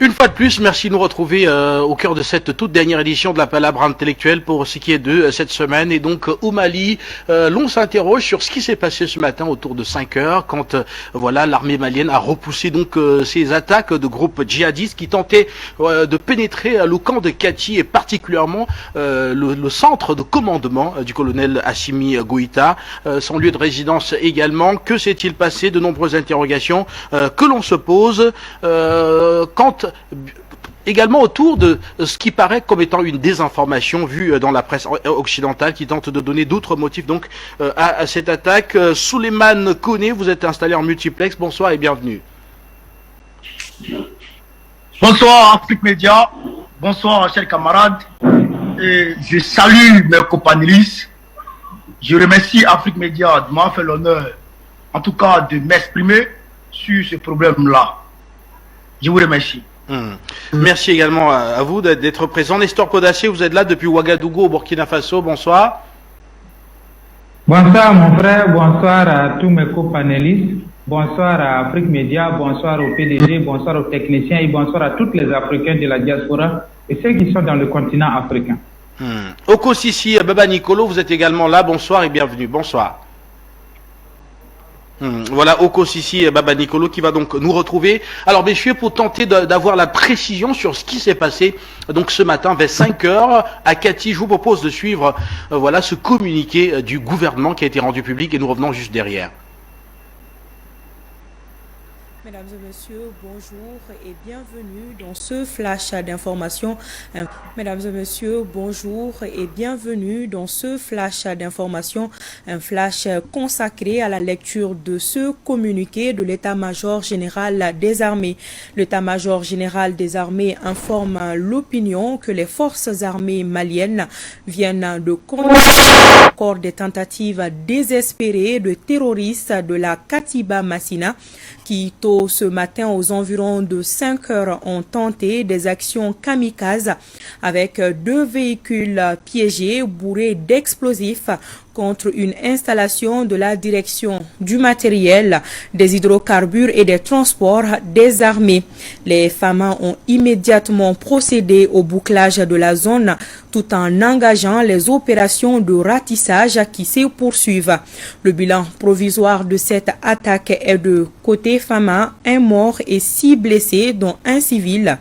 Une fois de plus, merci de nous retrouver au cœur de cette toute dernière édition de la Palabre intellectuelle pour ce qui est de cette semaine. Et donc au Mali, l'on s'interroge sur ce qui s'est passé ce matin autour de 5 heures quand voilà l'armée malienne a repoussé donc ces attaques de groupes djihadistes qui tentaient de pénétrer le camp de Kati et particulièrement le centre de commandement du colonel Assimi Goïta, son lieu de résidence également. Que s'est-il passé? De nombreuses interrogations que l'on se pose quand également autour de ce qui paraît comme étant une désinformation vue dans la presse occidentale qui tente de donner d'autres motifs donc à cette attaque. Souleymane Koné, vous êtes installé en multiplex. Bonsoir et bienvenue. Bonsoir Afrique Média, bonsoir chers camarades. Et je salue mes compagnons. Je remercie Afrique Média de m'avoir fait l'honneur, en tout cas, de m'exprimer sur ce problème-là. Je vous remercie. Merci également à vous d'être présent. Nestor Kodassé, vous êtes là depuis Ouagadougou au Burkina Faso. Bonsoir. Bonsoir mon frère, bonsoir à tous mes co-panélistes, bonsoir à Afrique Média, bonsoir au PDG, bonsoir aux techniciens et bonsoir à tous les Africains de la diaspora et ceux qui sont dans le continent africain. Oko Sissi, Baba Nicolo, vous êtes également là. Bonsoir et bienvenue. Bonsoir. Voilà, Oko Sissi et Baba Nicolo qui va donc nous retrouver. Alors messieurs, pour tenter d'avoir la précision sur ce qui s'est passé donc ce matin vers 5 heures à Kati, je vous propose de suivre voilà ce communiqué du gouvernement qui a été rendu public et nous revenons juste derrière. Mesdames et messieurs, bonjour et bienvenue dans ce flash d'information. Mesdames et messieurs, bonjour et bienvenue dans ce flash d'information. Un flash consacré à la lecture de ce communiqué de l'état-major général des armées. L'état-major général des armées informe l'opinion que les forces armées maliennes viennent de condamner encore des tentatives désespérées de terroristes de la Katiba Massina qui, tôt ce matin, aux environs de 5 heures, ont tenté des actions kamikazes avec 2 véhicules piégés bourrés d'explosifs contre une installation de la direction du matériel, des hydrocarbures et des transports des armées. Les FAMA ont immédiatement procédé au bouclage de la zone tout en engageant les opérations de ratissage qui se poursuivent. Le bilan provisoire de cette attaque est de côté FAMA, 1 mort et 6 blessés, dont 1 civil.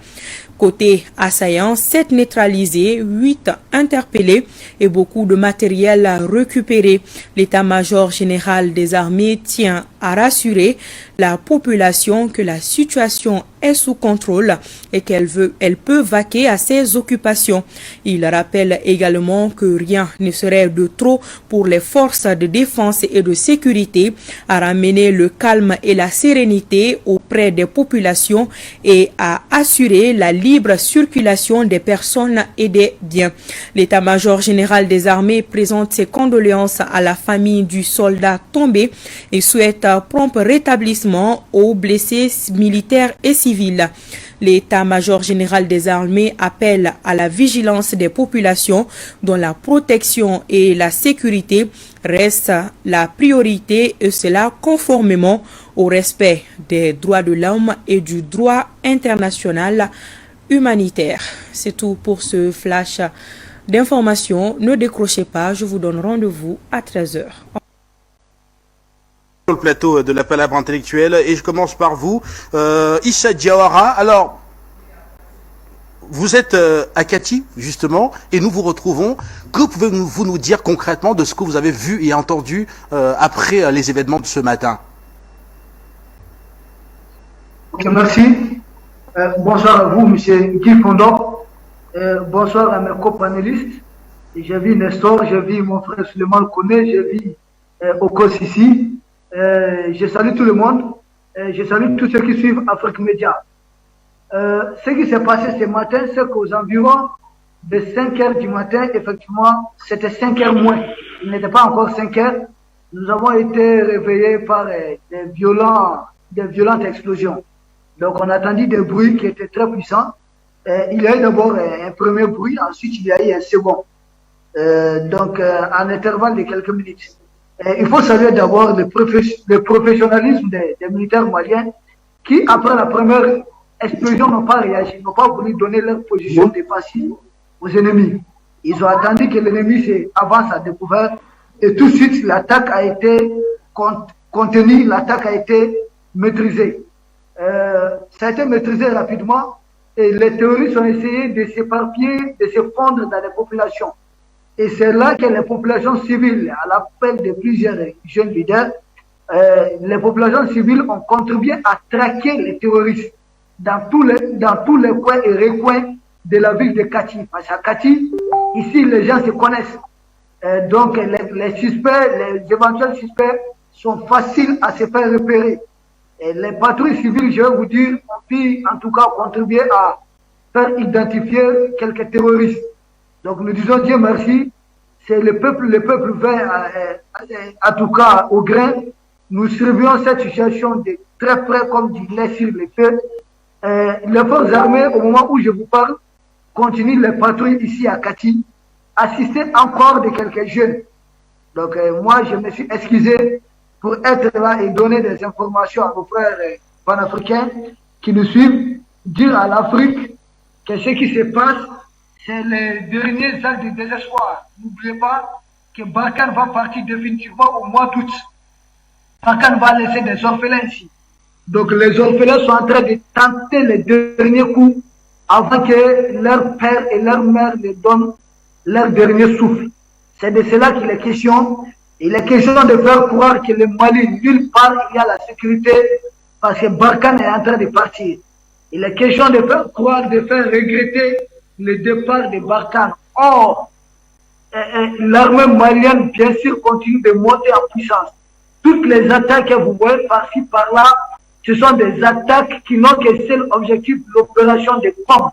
Côté assaillant, 7 neutralisés, 8 interpellés et beaucoup de matériel récupéré. L'état-major général des armées tient à rassurer la population que la situation est sous contrôle et qu'elle peut vaquer à ses occupations. Il rappelle également que rien ne serait de trop pour les forces de défense et de sécurité à ramener le calme et la sérénité auprès des populations et à assurer la libre circulation des personnes et des biens. L'état-major général des armées présente ses condoléances à la famille du soldat tombé et souhaite prompt rétablissement aux blessés militaires et civils. L'état-major général des armées appelle à la vigilance des populations dont la protection et la sécurité restent la priorité et cela conformément au respect des droits de l'homme et du droit international humanitaire. C'est tout pour ce flash d'information. Ne décrochez pas, je vous donne rendez-vous à 13 heures. Le plateau de la Palabre intellectuelle et je commence par vous, Issa Diawara. Alors, vous êtes à Kati justement et nous vous retrouvons. Que pouvez-vous nous dire concrètement de ce que vous avez vu et entendu après les événements de ce matin? Ok, merci. Bonsoir à vous, monsieur Guy Fondon. Bonsoir à mes co-panélistes. J'ai vu Nestor, j'ai vu mon frère Souleymane Koné, j'ai vu Oko Sissi. Je salue tout le monde. Je salue tous ceux qui suivent Afrique Média. Ce qui s'est passé ce matin, c'est qu'aux environs de 5 heures du matin, effectivement, c'était 5 heures moins. Il n'était pas encore 5 heures. Nous avons été réveillés par des violentes explosions. Donc, on a entendu des bruits qui étaient très puissants. Il y a eu d'abord un premier bruit, ensuite il y a eu un second. En intervalle de quelques minutes. Il faut saluer d'abord le professionnalisme des militaires maliens qui, après la première explosions n'ont pas réagi, n'ont pas voulu donner leur position défensive aux ennemis. Ils ont attendu que l'ennemi avance à découvert et tout de suite l'attaque a été contenue, l'attaque a été maîtrisée. Ça a été maîtrisé rapidement et les terroristes ont essayé de s'éparpiller, de se fondre dans les populations. Et c'est là que les populations civiles, à l'appel de plusieurs jeunes leaders, les populations civiles ont contribué à traquer les terroristes dans tous les coins et recoins de la ville de Kati. Parce qu'à Kati, ici, les gens se connaissent. Donc, les suspects, les éventuels suspects sont faciles à se faire repérer. Et les patrouilles civiles, je vais vous dire, ont pu en tout cas contribuer à faire identifier quelques terroristes. Donc, nous disons Dieu merci. C'est le peuple vint en tout cas au grain. Nous surveillons cette situation de très près comme du lait sur le feu. Les forces armées, au moment où je vous parle, continuent les patrouilles ici à Kati, assistés encore de quelques jeunes. Donc moi, je me suis excusé pour être là et donner des informations à nos frères panafricains qui nous suivent, dire à l'Afrique que ce qui se passe, c'est les derniers actes de désespoir. N'oubliez pas que Barkhane va partir définitivement au mois d'août. Barkhane va laisser des orphelins ici. Donc les orphelins sont en train de tenter les derniers coups avant que leur père et leur mère les donnent leur dernier souffle. C'est de cela qu'il est question. Il est question de faire croire que le Mali, nulle part, il y a la sécurité parce que Barkhane est en train de partir. Il est question de faire croire, de faire regretter le départ de Barkhane. Or, l'armée malienne, bien sûr, continue de monter en puissance. Toutes les attaques que vous voyez par-ci, par-là, ce sont des attaques qui n'ont que seul objectif l'opération de pompe.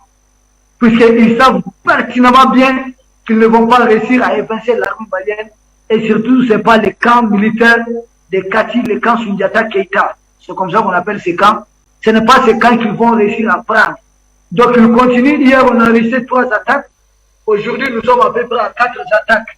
Puisqu'ils savent pertinemment bien qu'ils ne vont pas réussir à évincer l'armée malienne. Et surtout, ce n'est pas les camps militaires de Kati, les camps Sundiata Keita. C'est comme ça qu'on appelle ces camps. Ce n'est pas ces camps qu'ils vont réussir à prendre. Donc, ils continuent. Hier, on a réussi 3 attaques. Aujourd'hui, nous sommes à peu près à 4 attaques.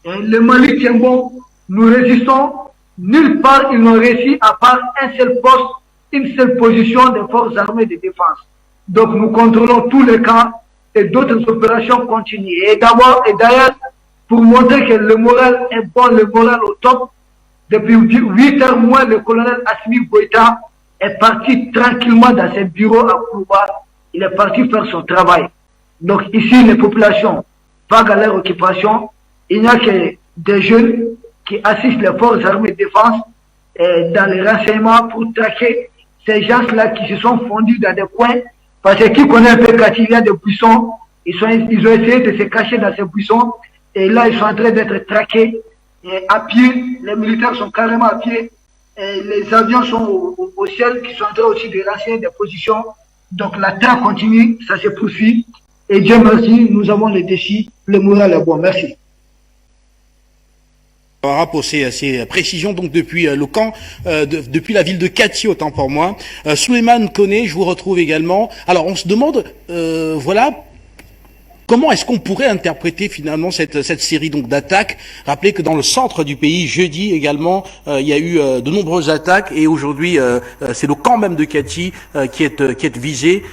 Et le Mali tient bon. Nous résistons. Nulle part, ils n'ont réussi à part un seul poste, une seule position des forces armées de défense. Donc, nous contrôlons tous les camps et d'autres opérations continuent. Et d'abord, et d'ailleurs, pour montrer que le moral est bon, le moral au top, depuis 8 heures moins, le colonel Assimi Goïta est parti tranquillement dans ses bureaux à Kouba. Il est parti faire son travail. Donc ici, les populations vaguent à leur occupation. Il n'y a que des jeunes qui assistent les forces armées de défense dans les renseignements pour traquer ces gens-là qui se sont fondus dans des coins. Parce que qui connaît un peu Kati, il y a des buissons. Ils ont essayé de se cacher dans ces buissons. Et là, ils sont en train d'être traqués et à pied. Les militaires sont carrément à pied. Et les avions sont au ciel qui sont en train aussi de renseigner des positions. Donc la traque continue, ça se poursuit. Et Dieu merci, nous avons les défis. Le moral est bon. Merci. Pour ces précisions donc depuis le camp, depuis la ville de Kati, autant pour moi. Souleymane Koné, je vous retrouve également. Alors on se demande, voilà, comment est-ce qu'on pourrait interpréter finalement cette série donc d'attaques? Rappelez que dans le centre du pays, jeudi également, il y a eu de nombreuses attaques et aujourd'hui c'est le camp même de Kati qui est visé.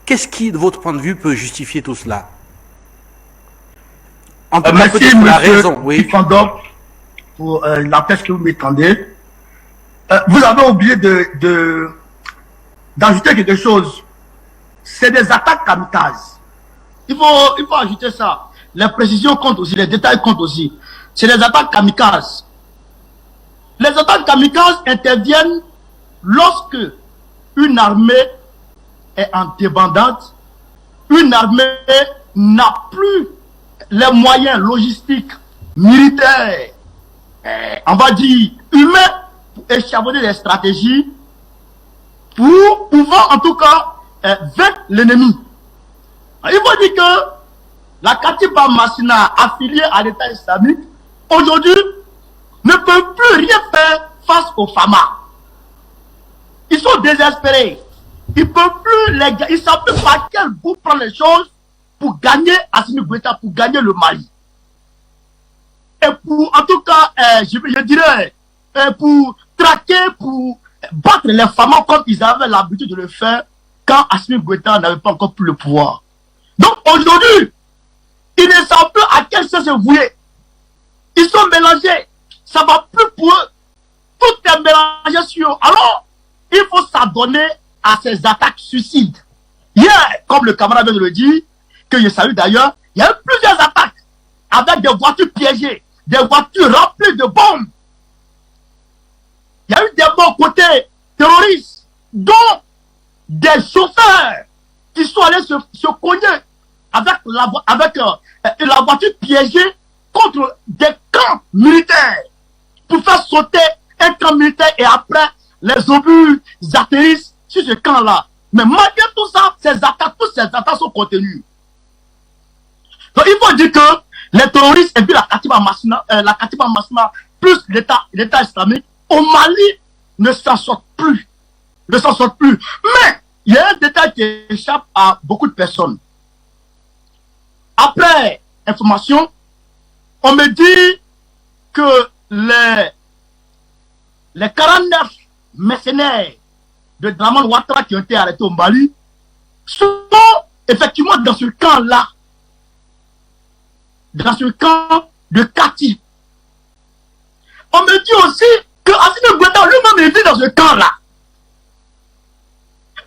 Qu'est-ce qui, de votre point de vue, peut justifier tout cela? En tout cas, merci, peut-être la raison, oui. Pour la presse que vous m'étendez. Vous avez oublié d'ajouter quelque chose. C'est des attaques kamikazes. Il faut ajouter ça. Les précisions comptent aussi, les détails comptent aussi. C'est des attaques kamikazes. Les attaques kamikazes interviennent lorsque une armée est en débandade, une armée n'a plus les moyens logistiques, militaires, on va dire humains, pour échafauder des stratégies, pour pouvoir en tout cas vaincre l'ennemi. Il faut dire que la Katiba Massina affiliée à l'État islamique, aujourd'hui, ne peut plus rien faire face aux FAMA. Ils sont désespérés. Ils ne peuvent plus les gagner. Ils ne savent plus par quel bout prendre les choses pour gagner Assimi Goïta, pour gagner le Mali. Et pour, en tout cas, je dirais, pour traquer, pour battre les FAMA comme ils avaient l'habitude de le faire quand Assimi Goïta n'avait pas encore pris le pouvoir. Donc aujourd'hui, ils ne savent plus à quel sens se vouer. Ils sont mélangés. Ça va plus pour eux. Tout est mélangé sur eux. Alors, il faut s'adonner à ces attaques suicides. Hier, comme le camarade vient de le dire, que je salue d'ailleurs, il y a eu plusieurs attaques avec des voitures piégées, des voitures remplies de bombes. Il y a eu des morts côté terroristes, dont des chauffeurs qui sont allés se cogner avec la voiture piégée contre des camps militaires pour faire sauter un camp militaire et après les obus atterrissent sur ce camp-là. Mais malgré tout ça, toutes ces attaques sont contenues. Donc il faut dire que les terroristes et puis la Katiba Massina plus l'État islamique au Mali ne s'en sortent plus. Mais il y a un détail qui échappe à beaucoup de personnes. Après information, on me dit que les 49 mercenaires de Draman Ouattara qui ont été arrêtés au Mali sont effectivement dans ce camp-là. Dans ce camp de Kati. On me dit aussi que Assimi Goïta lui-même est dans ce camp-là.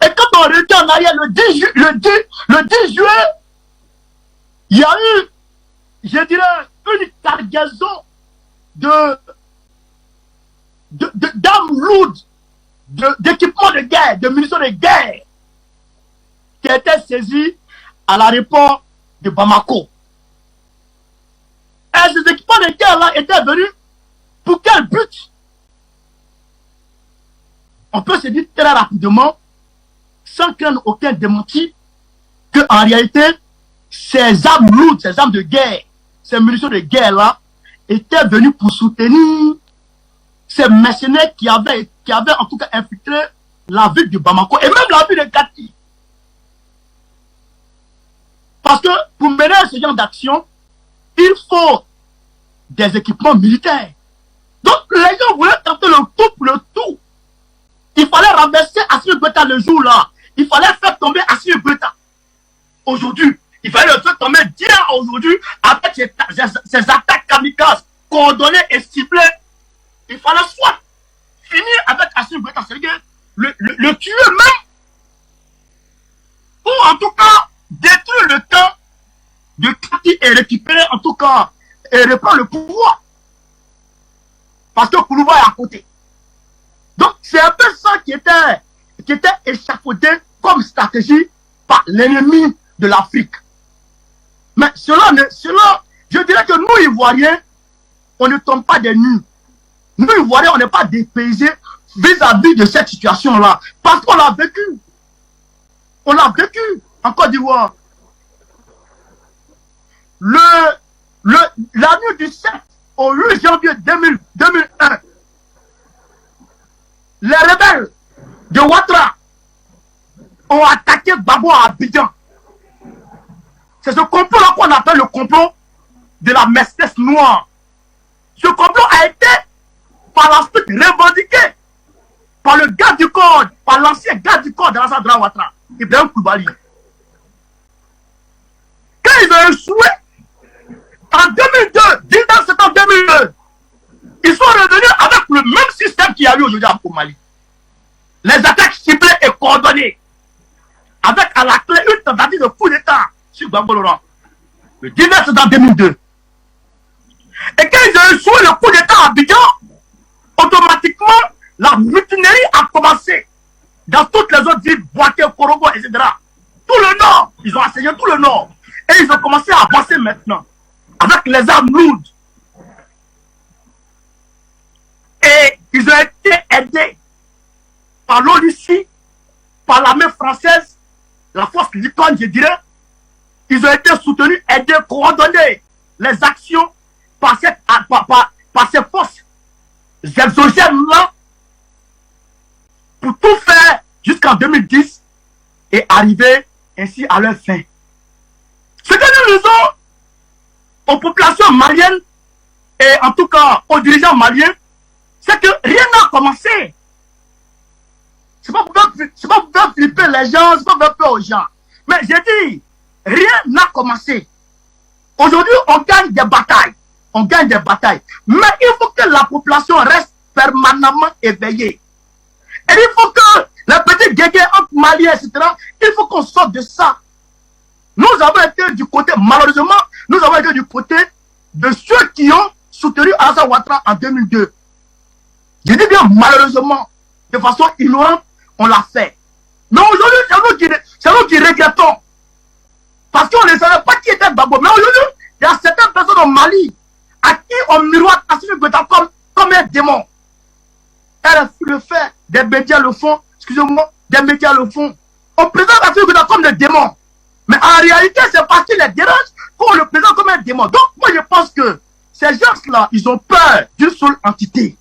Et quand on revient en arrière le 10 juillet, il y a eu, je dirais, une cargaison d'armes lourdes, d'équipements de guerre, de munitions de guerre, qui a été saisie à l'aéroport de Bamako. Et ces équipements de guerre-là étaient venus pour quel but? On peut se dire très rapidement, sans craindre aucun démenti, que en réalité, ces armes lourdes, ces armes de guerre, ces munitions de guerre-là, étaient venues pour soutenir ces mercenaires qui avaient en tout cas infiltré la ville de Bamako et même la ville de Kati. Parce que pour mener ce genre d'action, il faut des équipements militaires. Donc les gens voulaient tenter le tout pour le tout. Il fallait renverser Assimi Goïta le jour-là. Il fallait faire tomber Assimi Goïta. Aujourd'hui, il fallait le faire tomber d'hier à aujourd'hui avec ces attaques kamikazes coordonnées et ciblées. Il fallait soit finir avec Assimi Goïta, c'est-à-dire le tuer même, ou en tout cas détruire le camp de Kati et récupérer en tout cas et reprendre le pouvoir. Parce que Kourouba est à côté. Donc c'est un peu ça qui était échafaudé comme stratégie par l'ennemi de l'Afrique. Mais cela, je dirais que nous, Ivoiriens, on ne tombe pas des nues. Nous, Ivoiriens, on n'est pas dépaysés vis-à-vis de cette situation-là. Parce qu'on l'a vécu. On l'a vécu en Côte d'Ivoire. La nuit du 7 au 8 janvier 2001, les rebelles de Ouattara ont attaqué Babo à Abidjan. C'est ce complot-là qu'on appelle le complot de la Mercedes noire. Ce complot a été par la suite revendiqué par le garde du corps, par l'ancien garde du corps de l'Assad Ouattara, Ibrahim Koulibaly. Quand ils ont échoué en 2002, 19 septembre 2002, ils sont revenus avec le même système qu'il y a eu aujourd'hui au Mali. Les attaques ciblées et coordonnées, avec à la clé une tentative de coup d'État sur Gbagbo Laurent, le 19 septembre 2002. Et quand ils ont échoué le coup d'État à Abidjan, automatiquement, la mutinerie a commencé dans toutes les autres villes, Boaké, Korogo, etc. Tout le nord, ils ont assailli tout le nord. Et ils ont commencé à avancer maintenant, avec les armes lourdes. Et ils ont été aidés par l'ONUCI, par l'armée française, la force Likon, je dirais. Ils ont été soutenus, aidés, coordonnés les actions par ces forces exogènes-là pour tout faire jusqu'en 2010 et arriver ainsi à leur fin. Ce que nous disons aux populations maliennes et en tout cas aux dirigeants maliens, c'est que rien n'a commencé. C'est pas pour faire flipper les gens, c'est pas pour faire peur aux gens. Mais j'ai dit, rien n'a commencé. Aujourd'hui, on gagne des batailles. On gagne des batailles. Mais il faut que la population reste permanemment éveillée. Et il faut que les petits guégués entre Maliens, etc., il faut qu'on sorte de ça. Nous avons été du côté, malheureusement, nous avons été du côté de ceux qui ont soutenu Alassane Ouattara en 2002. Je dis bien malheureusement, de façon ignorante, on l'a fait. Mais aujourd'hui, c'est nous qui regrettons. Parce qu'on ne savait pas qui était Gbagbo. Mais aujourd'hui, il y a certaines personnes au Mali à qui on miroite Assimi Goïta comme un démon. RFI le fait, des médias le font, excusez-moi, des médias le font. On présente Assimi Goïta comme des démons. Mais en réalité, c'est parce qu'il les dérange qu'on le présente comme un démon. Donc, moi, je pense que ces gens-là, ils ont peur d'une seule entité.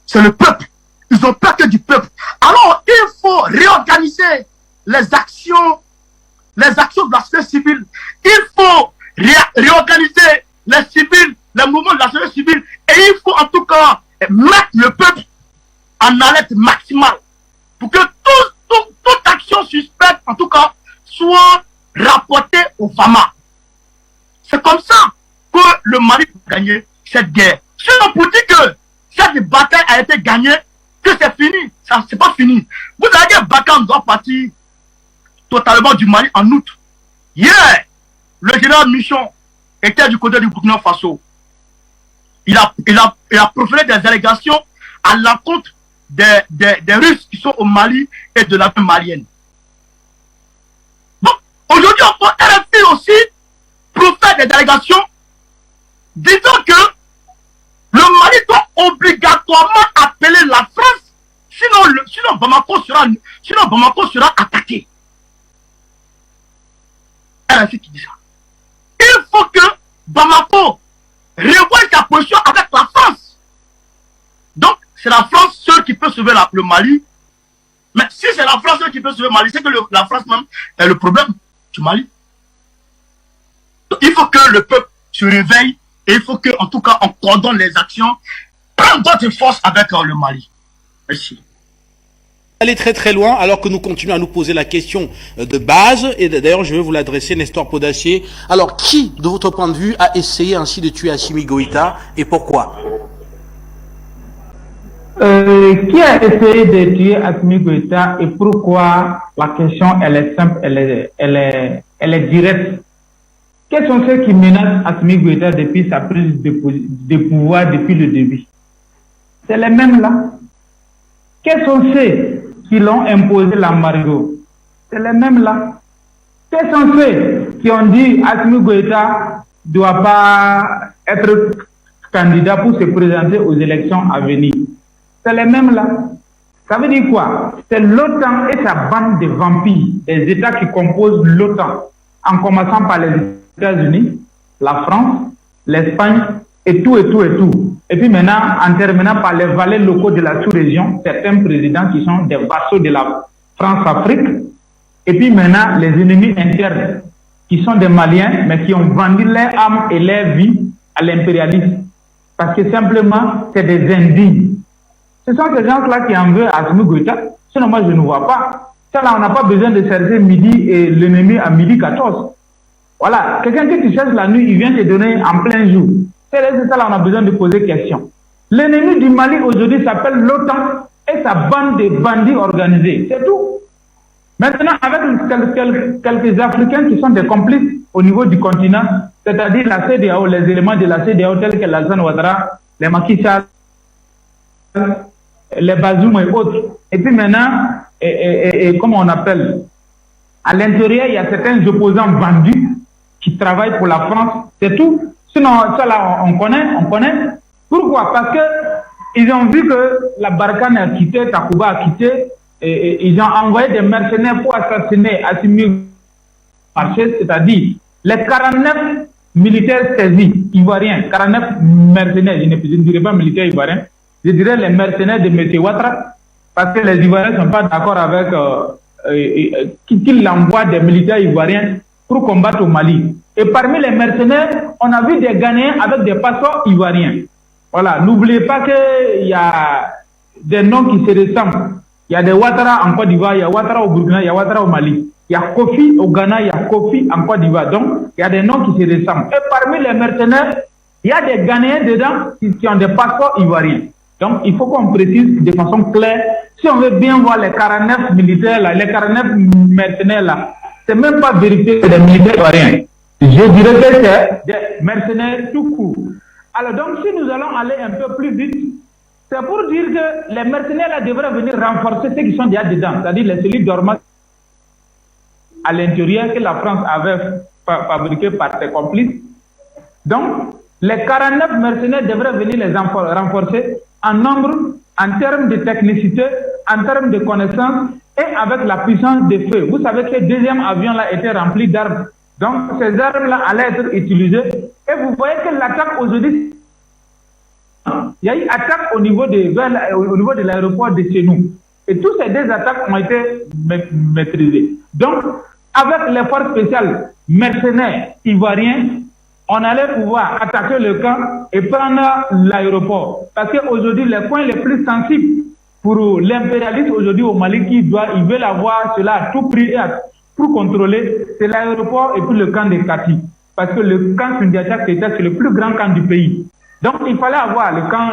C'est le peuple. Ils ont peur que du peuple. Alors, il faut réorganiser les actions de la société civile. Il faut réorganiser les civils, les mouvements de la société civile. Et il faut en tout cas mettre le peuple en alerte maximale pour que toute action suspecte, en tout cas, soit rapportée au FAMA. C'est comme ça que le Mali peut gagner cette guerre. Sinon, pour dire que cette bataille a été gagnée, que c'est fini, ça c'est pas fini. Vous avez dit que Bakam doit partir totalement du Mali en août. Hier, le général Michon était du côté du Burkina Faso. Il a proféré des allégations à l'encontre des Russes qui sont au Mali et de l'armée malienne. Donc, aujourd'hui, on peut RFI aussi profère des allégations disant que le Mali doit obligatoirement appeler la France, sinon Bamako sera attaqué. RFI qui dit ça. Il faut que Bamako revoie sa position avec la France. Donc, c'est la France seule qui peut sauver le Mali. Mais si c'est la France seule qui peut sauver le Mali, c'est que la France même est le problème du Mali. Donc, il faut que le peuple se réveille et il faut que, en tout cas, on coordonne les actions, prendre d'autres forces avec le Mali. Merci. Aller très très loin alors que nous continuons à nous poser la question de base et d'ailleurs je vais vous l'adresser, Nestor Podacier. Alors qui de votre point de vue a essayé ainsi de tuer Assimi Goïta et pourquoi? Qui a essayé de tuer Assimi Goïta et pourquoi? La question elle est simple, elle est directe. Quels sont ceux qui menacent Assimi Goïta depuis sa prise de pouvoir depuis le début? C'est les mêmes là. Quels sont ceux qui l'ont imposé l'embargo? C'est les mêmes là. Quels sont ceux qui ont dit Assimi Goïta ne doit pas être candidat pour se présenter aux élections à venir? C'est les mêmes là. Ça veut dire quoi? C'est l'OTAN et sa bande de vampires, des États qui composent l'OTAN, en commençant par les États-Unis, la France, l'Espagne, et tout. Et puis maintenant, en terminant par les valets locaux de la sous-région, certains présidents qui sont des vassaux de la France-Afrique, et puis maintenant, les ennemis internes, qui sont des Maliens, mais qui ont vendu leur âme et leur vie à l'impérialisme. Parce que simplement, c'est des indignes. Ce sont ces gens-là qui en veulent à Assimi Goïta. Sinon, moi, je ne vois pas. Ça, là, on n'a pas besoin de chercher midi et l'ennemi à midi 14. Voilà. Quelqu'un qui te cherche la nuit, il vient te donner en plein jour. C'est ça là, on a besoin de poser question. L'ennemi du Mali aujourd'hui s'appelle l'OTAN et sa bande de bandits organisés. C'est tout. Maintenant, avec quelques Africains qui sont des complices au niveau du continent, c'est-à-dire la CEDEAO, les éléments de la CEDEAO tels que l'Alassane Ouattara, les Macky Sall, les Bazoum et autres. Et puis maintenant, comment on appelle? À l'intérieur, il y a certains opposants vendus qui travaillent pour la France. C'est tout. Sinon, ça là, on connaît. Pourquoi? Parce que ils ont vu que la Barkhane a quitté, Takuba a quitté, et ils ont envoyé des mercenaires pour assassiner Assimi Goïta, c'est-à-dire les 49 militaires saisis ivoiriens, 49 mercenaires, je ne dirais pas militaires ivoiriens, je dirais les mercenaires de M. Ouattara, parce que les Ivoiriens ne sont pas d'accord avec qu'il envoie des militaires ivoiriens pour combattre au Mali. Et parmi les mercenaires, on a vu des Ghanéens avec des passeports ivoiriens. Voilà, n'oubliez pas qu'il y a des noms qui se ressemblent. Il y a des Ouattara en Côte d'Ivoire, il y a Ouattara au Burkina, il y a Ouattara au Mali. Il y a Kofi au Ghana, il y a Kofi en Côte d'Ivoire. Donc, il y a des noms qui se ressemblent. Et parmi les mercenaires, il y a des Ghanéens dedans qui ont des passeports ivoiriens. Donc, il faut qu'on précise de façon claire. Si on veut bien voir les 49 militaires là, les 49 mercenaires là, c'est même pas vérifié que des militaires ivoiriens. Je dirais que c'est des mercenaires tout court. Alors donc, si nous allons aller un peu plus vite, c'est pour dire que les mercenaires là devraient venir renforcer ceux qui sont déjà dedans, c'est-à-dire les cellules dormantes à l'intérieur que la France avait fabriqué par ses complices. Donc, les 49 mercenaires devraient venir les renforcer en nombre, en termes de technicité, en termes de connaissances et avec la puissance des feux. Vous savez que le deuxième avion là était rempli d'armes. Donc, ces armes-là allaient être utilisées. Et vous voyez que l'attaque aujourd'hui, il y a eu attaque au niveau de l'aéroport de chez nous. Et tous ces deux attaques ont été maîtrisées. Donc, avec les forces spéciales mercenaires ivoiriens, on allait pouvoir attaquer le camp et prendre l'aéroport. Parce qu'aujourd'hui, les points les plus sensibles pour l'impérialiste aujourd'hui au Mali, ils veulent avoir cela à tout prix et pour contrôler, c'est l'aéroport et puis le camp de Kati. Parce que le camp Sundiata Keita, c'est le plus grand camp du pays. Donc, il fallait avoir le camp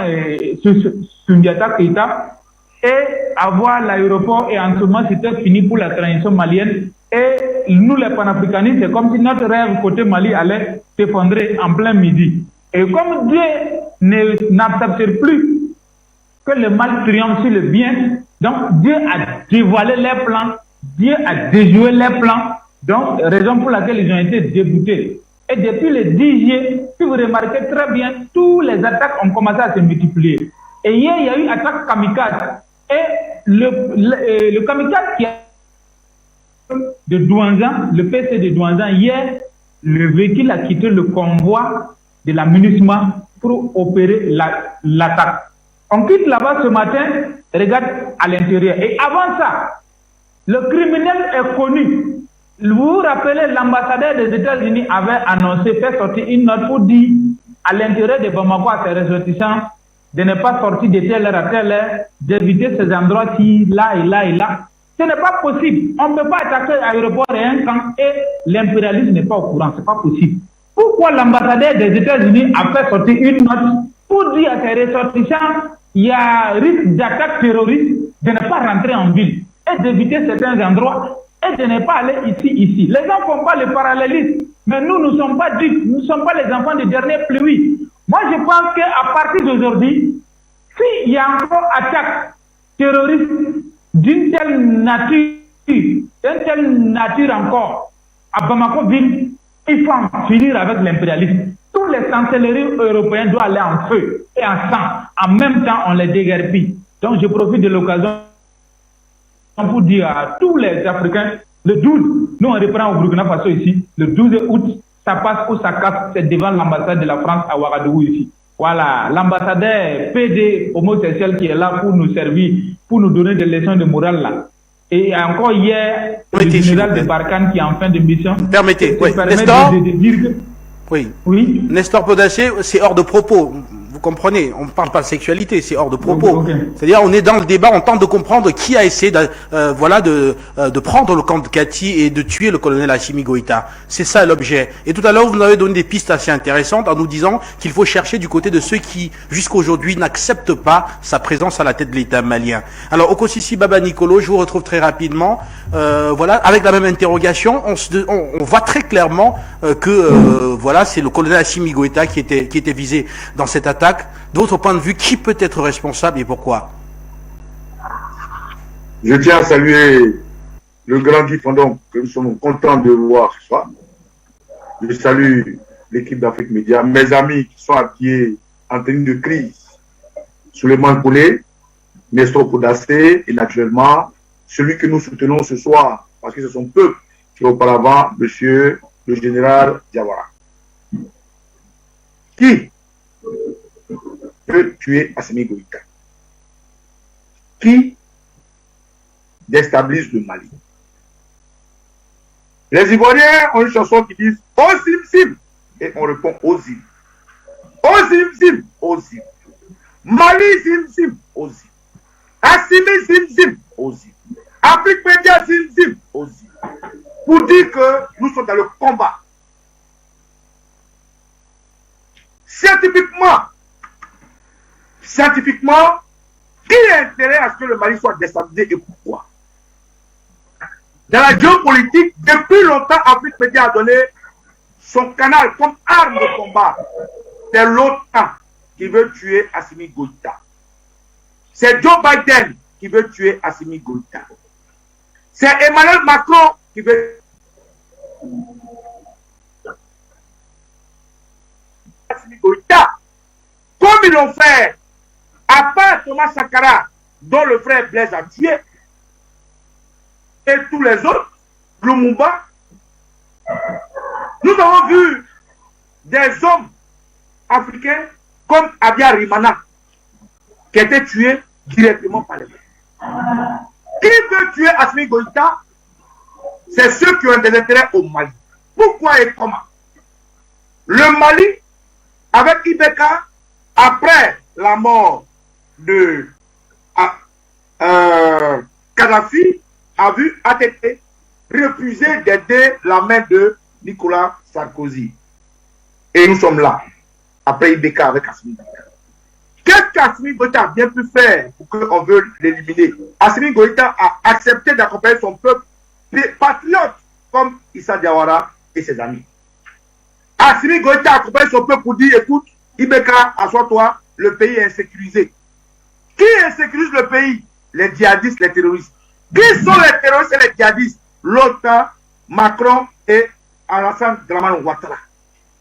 Sundiata Keita et avoir l'aéroport. Et en ce moment, c'était fini pour la transition malienne. Et nous, les panafricanistes, c'est comme si notre rêve côté Mali allait s'effondrer en plein midi. Et comme Dieu n'accepte plus que le mal triomphe sur le bien, donc Dieu a dévoilé les plans, Dieu a déjoué les plans, donc raison pour laquelle ils ont été déboutés. Et depuis le 10 juillet, si vous remarquez très bien, toutes les attaques ont commencé à se multiplier. Et hier, il y a eu attaque kamikaze. Et le kamikaze qui a de Douanzan, le PC de Douanzan, hier, le véhicule a quitté le convoi de la MINUSMA pour opérer l'attaque. On quitte là-bas ce matin, regarde à l'intérieur. Et avant ça, le criminel est connu. Vous vous rappelez, l'ambassadeur des États-Unis avait annoncé, fait sortir une note pour dire à l'intérieur de Bamako à ses ressortissants de ne pas sortir de telle heure à telle heure, d'éviter ces endroits-ci, là et là et là. Ce n'est pas possible. On ne peut pas attaquer l'aéroport et un camp et l'impérialisme n'est pas au courant. Ce n'est pas possible. Pourquoi l'ambassadeur des États-Unis a fait sortir une note pour dire à ses ressortissants il y a risque d'attaque terroriste de ne pas rentrer en ville et d'éviter certains endroits et de ne pas aller ici. Les gens ne font pas le parallélisme, mais nous ne sommes pas dupes, nous ne sommes pas les enfants des dernières pluies. Moi, je pense qu'à partir d'aujourd'hui, s'il y a encore attaque terroriste d'une telle nature encore, à Bamako-Ville, il faut en finir avec l'impérialisme. Tous les chancelleries européens doivent aller en feu et en sang. En même temps, on les déguerpit. Donc, je profite de l'occasion pour dire à tous les Africains, le 12, nous on reprend au Burkina Faso ici, le 12 août, ça passe ou ça casse, c'est devant l'ambassade de la France à Ouagadougou ici. Voilà, l'ambassadeur PD homosexuel qui est là pour nous servir, pour nous donner des leçons de morale là. Et encore hier, le général de Barkhane qui est en fin de mission. Permettez, oui. Nestor, oui. Nestor Podacé, c'est hors de propos. Vous comprenez, on ne parle pas de sexualité, c'est hors de propos. Okay. C'est-à-dire, on est dans le débat, on tente de comprendre qui a essayé de prendre le camp de Kati et de tuer le colonel Assimi Goïta. C'est ça l'objet. Et tout à l'heure, vous nous avez donné des pistes assez intéressantes en nous disant qu'il faut chercher du côté de ceux qui, jusqu'à aujourd'hui, n'acceptent pas sa présence à la tête de l'État malien. Alors, Okosisi Baba Nicolo, je vous retrouve très rapidement. Avec la même interrogation, on voit très clairement que c'est le colonel Assimi Goïta qui était visé dans cette attaque. De votre point de vue, qui peut être responsable et pourquoi? Je tiens à saluer le grand Guy Fondon que nous sommes contents de voir ce soir. Je salue l'équipe d'Afrique Média, mes amis qui sont habillés en tenue de crise, Souleymane Koulé, Nestor Podacé et naturellement celui que nous soutenons ce soir, parce que c'est son peuple qui auparavant, monsieur le général Diawara. Qui peut tuer Assimi Goïta? Qui déstabilise le Mali? Les Ivoiriens ont une chanson qui dit « Ozim Sim » et on répond « Ozim ». Ozim Sim, Ozim. Mali Sim Sim, Ozim. Assimi Zimzim, Ozi. Afrique Média Zimzim, Ozi. Pour dire que nous sommes dans le combat. Scientifiquement, qui a intérêt à ce que le Mali soit déstabilisé et pourquoi? Dans la géopolitique, depuis longtemps, Afrique Média a donné son canal comme arme de combat. C'est l'OTAN qui veut tuer Assimi Goïta. C'est Joe Biden qui veut tuer Assimi Goïta. C'est Emmanuel Macron qui veut Assimi Goïta. Comme ils l'ont fait, à part Thomas Sankara, dont le frère Blaise a tué, et tous les autres, Lumumba, nous avons vu des hommes africains comme Abia Rimana, qui étaient tués directement par les mains. Qui veut tuer Assimi Goïta? C'est ceux qui ont des intérêts au Mali. Pourquoi et comment? Le Mali, avec Ibeka, après la mort de Kadhafi, a vu ATT refuser d'aider la main de Nicolas Sarkozy. Et nous sommes là, après Ibeka avec Assimi Goïta. Qu'est-ce qu'Assimi Goïta a bien pu faire pour qu'on veut l'éliminer? Assimi Goïta a accepté d'accompagner son peuple, des patriotes comme Issa Diawara et ses amis. Assimi Goïta a accompagné son peuple pour dire, écoute, Ibeka, assois-toi, le pays est insécurisé. Qui insécurise le pays? Les djihadistes, les terroristes. Qui sont les terroristes et les djihadistes? L'OTAN, Macron et Alassane Dramane Ouattara.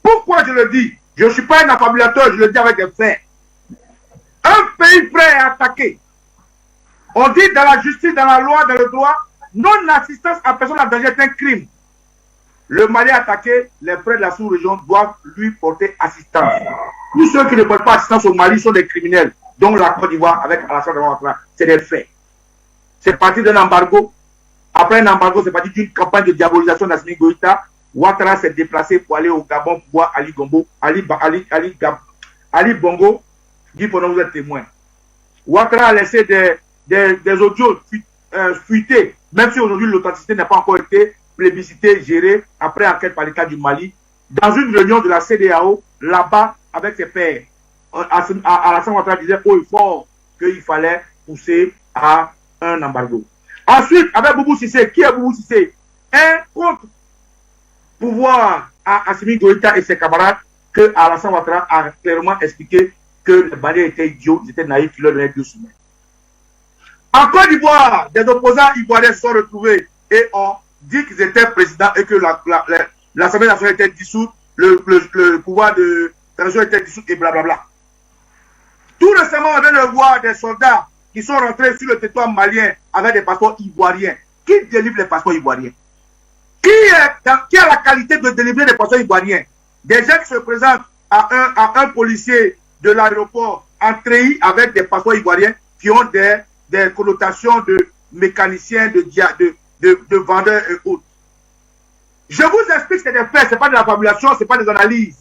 Pourquoi je le dis? Je ne suis pas un affabulateur, je le dis avec des faits. Un pays prêt à attaquer. On dit dans la justice, dans la loi, dans le droit, non-assistance à personne en danger est un crime. Le Mali attaqué, les frères de la sous-région doivent lui porter assistance. Tous ceux qui ne portent pas assistance au Mali sont des criminels, dont la Côte d'Ivoire avec Alassane Dramane Ouattara. C'est des faits. C'est parti d'un embargo. Après un embargo, c'est parti d'une campagne de diabolisation d'Assimi Goïta. Ouattara s'est déplacé pour aller au Gabon pour voir Ali Bongo. Dit pendant vous êtes témoin. Ouattara a laissé des audios fuités, même si aujourd'hui l'authenticité n'a pas encore été plébiscitée, gérée après enquête par l'État du Mali, dans une réunion de la CEDEAO, là-bas, avec ses pairs. Alassane Ouattara disait haut et fort qu'il fallait pousser à un embargo. Ensuite, avec Boubou Cissé, qui est Boubou Cissé? Un contre-pouvoir à Assimi Goïta et ses camarades que Alassane Ouattara a clairement expliqué que les Maliens étaient idiots, ils étaient naïfs, ils leur donnaient 2 semaines. En Côte d'Ivoire, des opposants ivoiriens se sont retrouvés et ont dit qu'ils étaient présidents et que l'Assemblée nationale était dissoute, le pouvoir de la région était dissous et blablabla. Tout récemment, on vient de voir des soldats qui sont rentrés sur le territoire malien avec des passeports ivoiriens. Qui délivre les passeports ivoiriens? Qui a la qualité de délivrer des passeports ivoiriens? Des gens qui se présentent à un policier de l'aéroport en treillis avec des passeports ivoiriens qui ont des connotations de mécaniciens, de vendeurs et autres. Je vous explique que c'est des faits, ce n'est pas de la fabulation, ce n'est pas des analyses.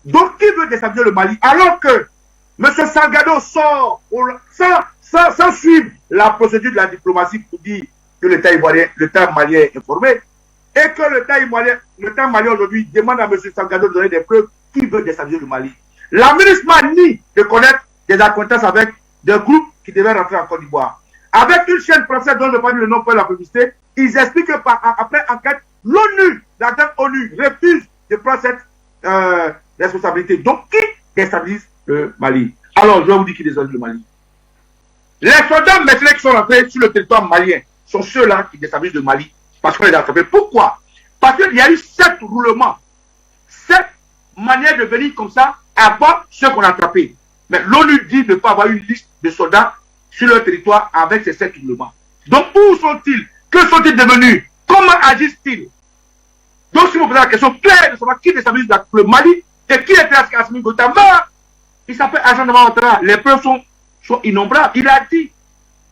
Donc, qui veut déstabiliser le Mali? Alors que M. Salgado sort sans suivre la procédure de la diplomatie pour dire que l'État malien est informé et que l'État malien aujourd'hui demande à M. Salgado de donner des preuves qui veut déstabiliser le Mali. La MINUSMA nie de connaître des acquaintances avec des groupes qui devaient rentrer en Côte d'Ivoire. Avec une chaîne française dont je ne vais pas dire le nom pour la publicité, ils expliquent que après enquête, l'ONU, la ONU, refuse de prendre cette responsabilité. Donc, qui déstabilise le Mali? Alors, je vais vous dire qui déstabilise le Mali. Les soldats mercenaires qui sont rentrés sur le territoire malien sont ceux-là qui déstabilisent le Mali parce qu'on les a attrapés. Pourquoi? Parce qu'il y a eu 7 roulements, 7 manières de venir comme ça avant ceux qu'on a attrapés. Mais l'ONU dit de ne pas avoir une liste de soldats sur leur territoire avec ces 7 roulements. Donc, où sont-ils? Que sont-ils devenus? Comment agissent-ils? Donc, si vous posez la question claire de savoir qui déstabilise le Mali et qui était Assimi Goïta, il s'appelle Alassane Dramane Ouattara. Les preuves sont innombrables. Il a dit,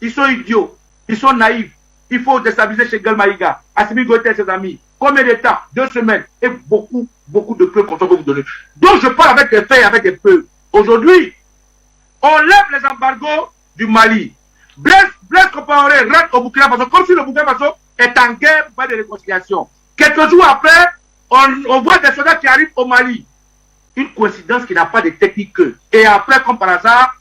ils sont idiots, ils sont naïfs. Il faut déstabiliser Cheikh Maïga, Assimi Goïta et ses amis. Combien de temps? 2 semaines. Et beaucoup de preuves qu'on peut vous donner. Donc, je parle avec des faits, avec des preuves. Aujourd'hui, on lève les embargos du Mali. Blaise Compaoré rentre au Burkina Faso comme si le Burkina Faso est en guerre pour faire des réconciliations. Quelques jours après, on voit des soldats qui arrivent au Mali. Une coïncidence qui n'a pas de technique. Et après, comme par hasard,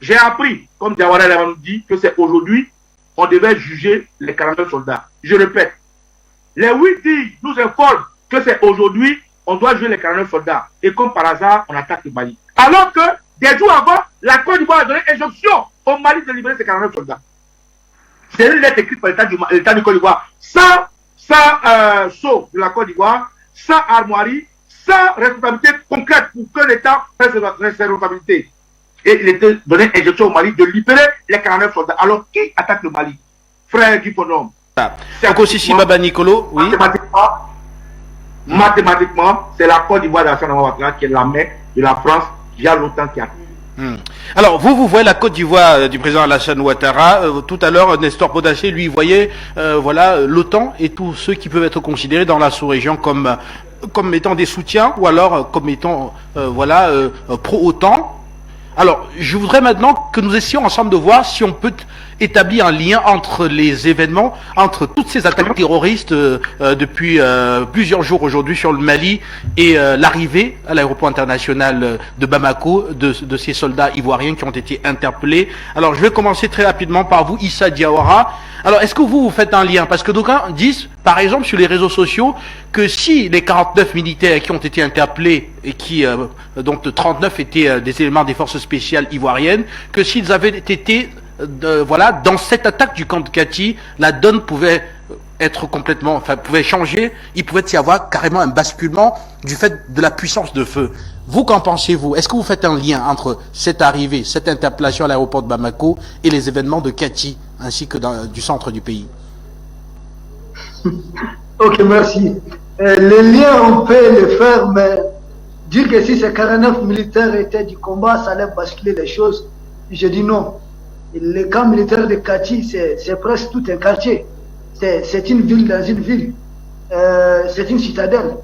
j'ai appris, comme Diawara nous dit, que c'est aujourd'hui, on devait juger les 49 soldats. Je répète, les 8 dits nous informent que c'est aujourd'hui, on doit juger les 49 soldats. Et comme par hasard, on attaque le Mali. Alors que, des jours avant, la Côte d'Ivoire a donné injonction au Mali de libérer ces 49 soldats. C'est une lettre écrite par l'État du Côte d'Ivoire. Sans sceau de la Côte d'Ivoire, sans armoirie, sans responsabilité concrète pour que l'État fasse ses responsabilités. Et il était donné injonction au Mali de libérer les 49 soldats. Alors, qui attaque le Mali? Frère Guy Fondom. Sissi Baba Nicolo, oui. Mathématiquement, c'est la Côte d'Ivoire d'Alassane Ouattara qui est la mère de la France il y a longtemps qui a. Alors, vous voyez la Côte d'Ivoire du président Alassane Ouattara. Tout à l'heure, Nestor Podassé, lui, voyait voilà, l'OTAN et tous ceux qui peuvent être considérés dans la sous-région comme étant des soutiens ou alors comme étant pro-OTAN. Alors, je voudrais maintenant que nous essayions ensemble de voir si on peut établir un lien entre les événements, entre toutes ces attaques terroristes depuis plusieurs jours aujourd'hui sur le Mali et l'arrivée à l'aéroport international de Bamako de ces soldats ivoiriens qui ont été interpellés. Alors, je vais commencer très rapidement par vous, Issa Diawara. Alors, est-ce que vous faites un lien? Parce que d'aucuns disent, par exemple, sur les réseaux sociaux, que si les 49 militaires qui ont été interpellés et qui, donc 39 étaient des éléments des forces spéciales ivoiriennes, que s'ils avaient été, voilà, dans cette attaque du camp de Kati, la donne pouvait être complètement, enfin, pouvait changer, il pouvait y avoir carrément un basculement du fait de la puissance de feu. Vous, qu'en pensez-vous? Est-ce que vous faites un lien entre cette arrivée, cette interpellation à l'aéroport de Bamako et les événements de Kati, ainsi que du centre du pays? Ok, merci. Les liens, on peut les faire, mais dire que si ces 49 militaires étaient du combat, ça allait basculer les choses. Je dis non. Le camp militaire de Kati, c'est presque tout un quartier. C'est une ville dans une ville. C'est une citadelle.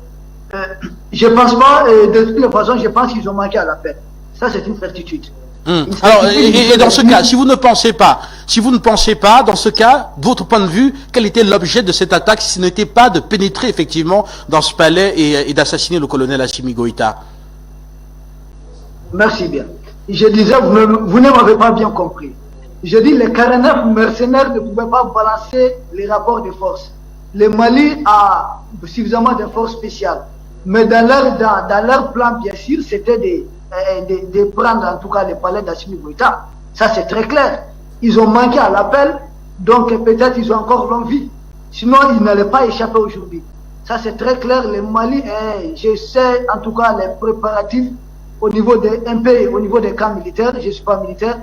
Je pense pas, de toutes les façons, je pense qu'ils ont manqué à l'appel. Ça, c'est une certitude. Alors, et dans ce cas, si vous ne pensez pas, dans ce cas, de votre point de vue, quel était l'objet de cette attaque si ce n'était pas de pénétrer effectivement dans ce palais et d'assassiner le colonel Assimi Goïta? Merci bien. Je disais, vous ne m'avez pas bien compris. Je dis, les 49 mercenaires ne pouvaient pas balancer les rapports de force. Le Mali a suffisamment de forces spéciales. Mais dans leur plan, bien sûr, c'était de prendre en tout cas le palais d'Assimi Goïta. Ça, c'est très clair. Ils ont manqué à l'appel, donc peut-être ils ont encore l'envie. Sinon, ils n'allaient pas échapper aujourd'hui. Ça, c'est très clair. Le Mali, je sais en tout cas les préparatifs au niveau des MP, au niveau des camps militaires. Je ne suis pas militaire,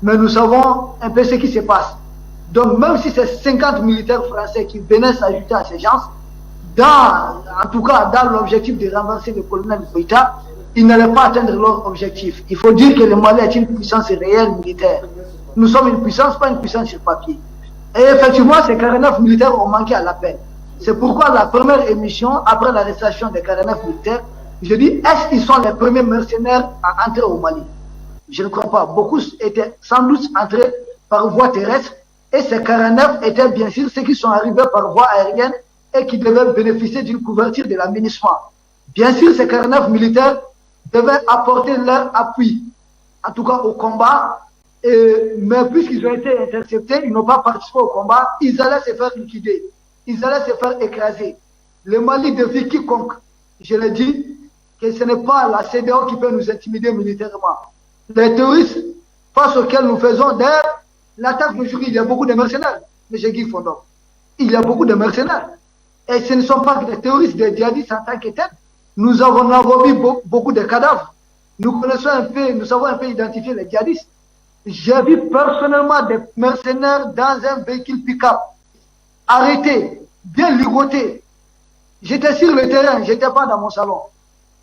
mais nous savons un peu ce qui se passe. Donc, même si c'est 50 militaires français qui venaient s'ajouter à ces gens, en tout cas dans l'objectif de renverser le colonel Goïta, ils n'allaient pas atteindre leur objectif. Il faut dire que le Mali est une puissance réelle militaire. Nous sommes une puissance, pas une puissance sur papier. Et effectivement, ces 49 militaires ont manqué à l'appel. C'est pourquoi la première émission, après l'arrestation des 49 militaires, je dis, est-ce qu'ils sont les premiers mercenaires à entrer au Mali? Je ne crois pas. Beaucoup étaient sans doute entrés par voie terrestre, et ces 49 étaient bien sûr ceux qui sont arrivés par voie aérienne et qui devaient bénéficier d'une couverture de l'aménagement. Bien sûr, ces 49 militaires devaient apporter leur appui, en tout cas au combat, mais puisqu'ils ont été interceptés, ils n'ont pas participé au combat, ils allaient se faire liquider, ils allaient se faire écraser. Le Mali défie quiconque. Je l'ai dit, que ce n'est pas la CEDEAO qui peut nous intimider militairement. Les terroristes face auxquels nous faisons, d'ailleurs, l'attaque d'aujourd'hui, il y a beaucoup de mercenaires, M. Guy Fondom. Il y a beaucoup de mercenaires. Et ce ne sont pas que des terroristes, des djihadistes en tant que tels. Nous avons vu beaucoup de cadavres. Nous connaissons un peu, nous savons un peu identifier les djihadistes. J'ai vu personnellement des mercenaires dans un véhicule pick-up, arrêtés, bien ligotés. J'étais sur le terrain, j'étais pas dans mon salon.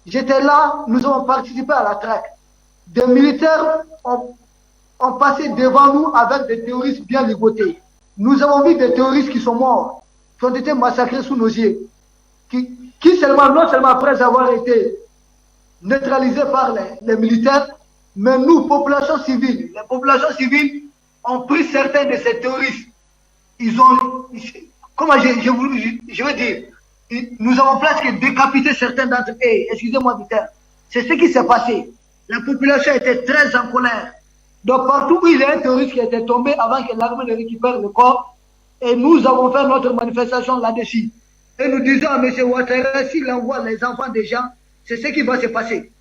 J'étais là, nous avons participé à la traque. Des militaires ont passé devant nous avec des terroristes bien ligotés. Nous avons vu des terroristes qui sont morts, qui ont été massacrés sous nos yeux, qui seulement, non seulement après avoir été neutralisés par les militaires, mais nous, population civile, les populations civiles, ont pris certains de ces terroristes. Ils ont, comment je veux dire, nous avons presque décapité certains d'entre eux, excusez-moi du terme. C'est ce qui s'est passé. La population était très en colère. Donc partout où il y a un terroriste qui était tombé avant que l'armée ne récupère le corps, et nous avons fait notre manifestation là-dessus. Et nous disons à M. Ouattara, s'il envoie les enfants des gens, c'est ce qui va se passer.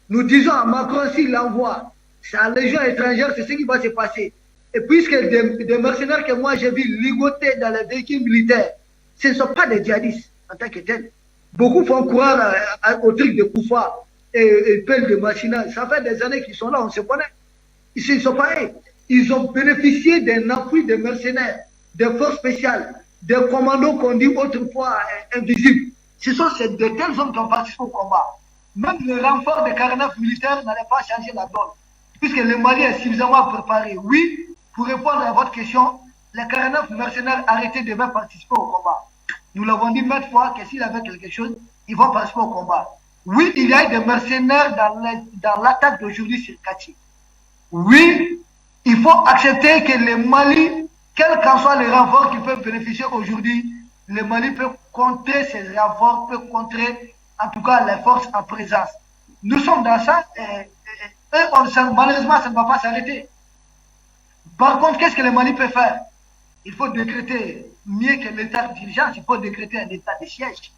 Nous disons à Macron, s'il envoie sa légion étrangère, c'est ce qui va se passer. Et puisque des mercenaires que moi j'ai vu ligoter dans les véhicules militaires, ce ne sont pas des djihadistes en tant que tels. Beaucoup font croire au truc de Koufa et pelle de Machina. Ça fait des années qu'ils sont là, on se connaît. Ils ne sont pas eux. Ils ont bénéficié d'un appui des mercenaires, des forces spéciales, des commandos qu'on dit autrefois invisibles. Ce sont de tels hommes qui ont participé au combat. Même le renfort des 49 militaires n'allait pas changer la donne. Puisque le Mali est suffisamment préparé. Oui, pour répondre à votre question, les 49 mercenaires arrêtés devaient participer au combat. Nous l'avons dit maintes fois que s'il avait quelque chose, ils vont participer au combat. Oui, il y a des mercenaires dans l'attaque d'aujourd'hui sur Kati. Oui, il faut accepter que le Mali, quel qu'en soit les renforts qui peuvent bénéficier aujourd'hui, le Mali peut contrer ces renforts, peut contrer en tout cas les forces en présence. Nous sommes dans ça et malheureusement ça ne va pas s'arrêter. Par contre, qu'est-ce que le Mali peut faire? Il faut décréter mieux que l'état d'urgence, il faut décréter un état de siège.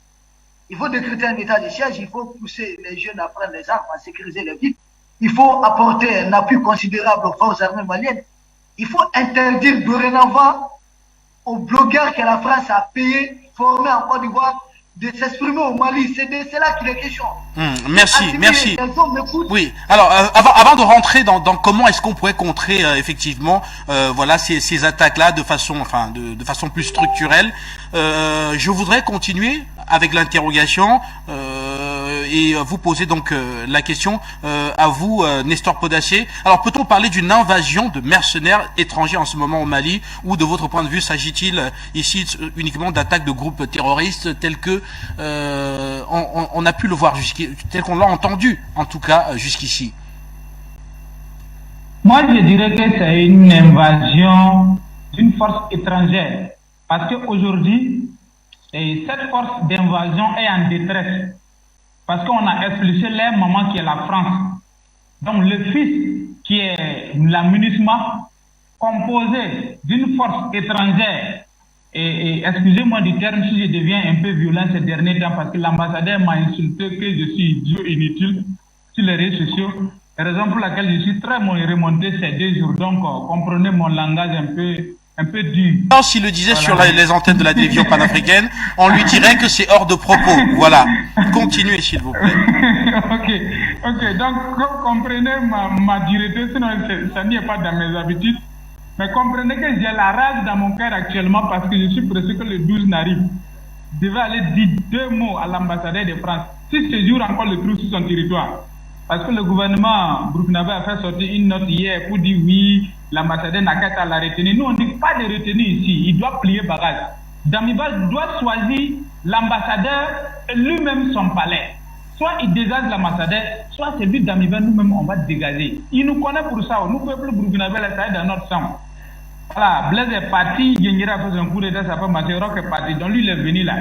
Il faut décréter un état de siège, il faut pousser les jeunes à prendre les armes, à sécuriser les villes. Il faut apporter un appui considérable aux forces armées maliennes. Il faut interdire dorénavant aux blogueurs que la France a payés, formés en Côte d'Ivoire, de s'exprimer au Mali. C'est là qu'il est question. Merci. Oui. Alors, avant de rentrer dans comment est-ce qu'on pourrait contrer effectivement, voilà, ces attaques-là de façon plus structurelle, je voudrais continuer avec l'interrogation et vous poser donc la question à vous, Nestor Podacé. Alors, peut-on parler d'une invasion de mercenaires étrangers en ce moment au Mali, ou de votre point de vue, s'agit-il ici uniquement d'attaques de groupes terroristes tels que on a pu le voir tel qu'on l'a entendu, en tout cas jusqu'ici? Moi, je dirais que c'est une invasion d'une force étrangère, parce qu'aujourd'hui, cette force d'invasion est en détresse, parce qu'on a expulsé leur maman qui est la France. Donc le fils qui est la MINUSMA, composé d'une force étrangère, et excusez-moi du terme si je deviens un peu violent ces derniers temps, parce que l'ambassadeur m'a insulté que je suis idiot inutile sur les réseaux sociaux, raison pour laquelle je suis très remonté ces 2 jours. Donc comprenez mon langage un peu dur. S'il le disait sur les antennes de la télévision panafricaine, on lui dirait que c'est hors de propos. Voilà. Continuez, s'il vous plaît. Ok. Donc, comprenez ma dureté, sinon ça n'y est pas dans mes habitudes. Mais comprenez que j'ai la rage dans mon cœur actuellement parce que je suis pressé que le 12 n'arrive. Je vais aller dire 2 mots à l'ambassadeur de France. Si ce jour encore le trouve sur son territoire. Parce que le gouvernement burkinabé a fait sortir une note hier pour dire oui, l'ambassadeur n'a qu'à la retenir. Nous, on ne dit pas de retenir ici. Il doit plier bagage. Damiba doit choisir l'ambassadeur et lui-même son palais. Soit il dégage l'ambassadeur, soit c'est lui Damiba, nous-mêmes, on va dégager. Il nous connaît pour ça. Nous, peuple burkinabé, ça est dans notre sang. Voilà, Blaise est parti, Yengira a fait un coup d'état, ça peut marcher, Rock est parti. Donc lui, il est venu là.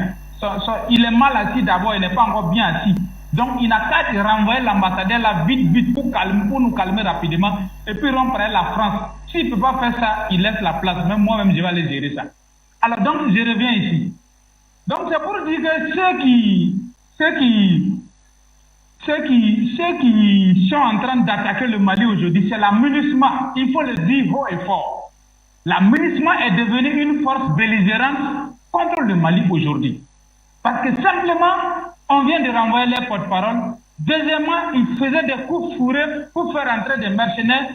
Il est mal assis d'abord, il n'est pas encore bien assis. Donc il n'a qu'à renvoyer l'ambassadeur là vite pour nous calmer rapidement et puis rompre la France. S'il ne peut pas faire ça, il laisse la place. Même moi-même, je vais aller gérer ça. Alors donc je reviens ici. Donc c'est pour dire que ceux qui sont en train d'attaquer le Mali aujourd'hui, c'est la MINUSMA. Il faut le dire haut et fort. La MINUSMA est devenue une force belligérante contre le Mali aujourd'hui. Parce que simplement, on vient de renvoyer les porte-parole. Deuxièmement, ils faisaient des coups fourrés pour faire entrer des mercenaires,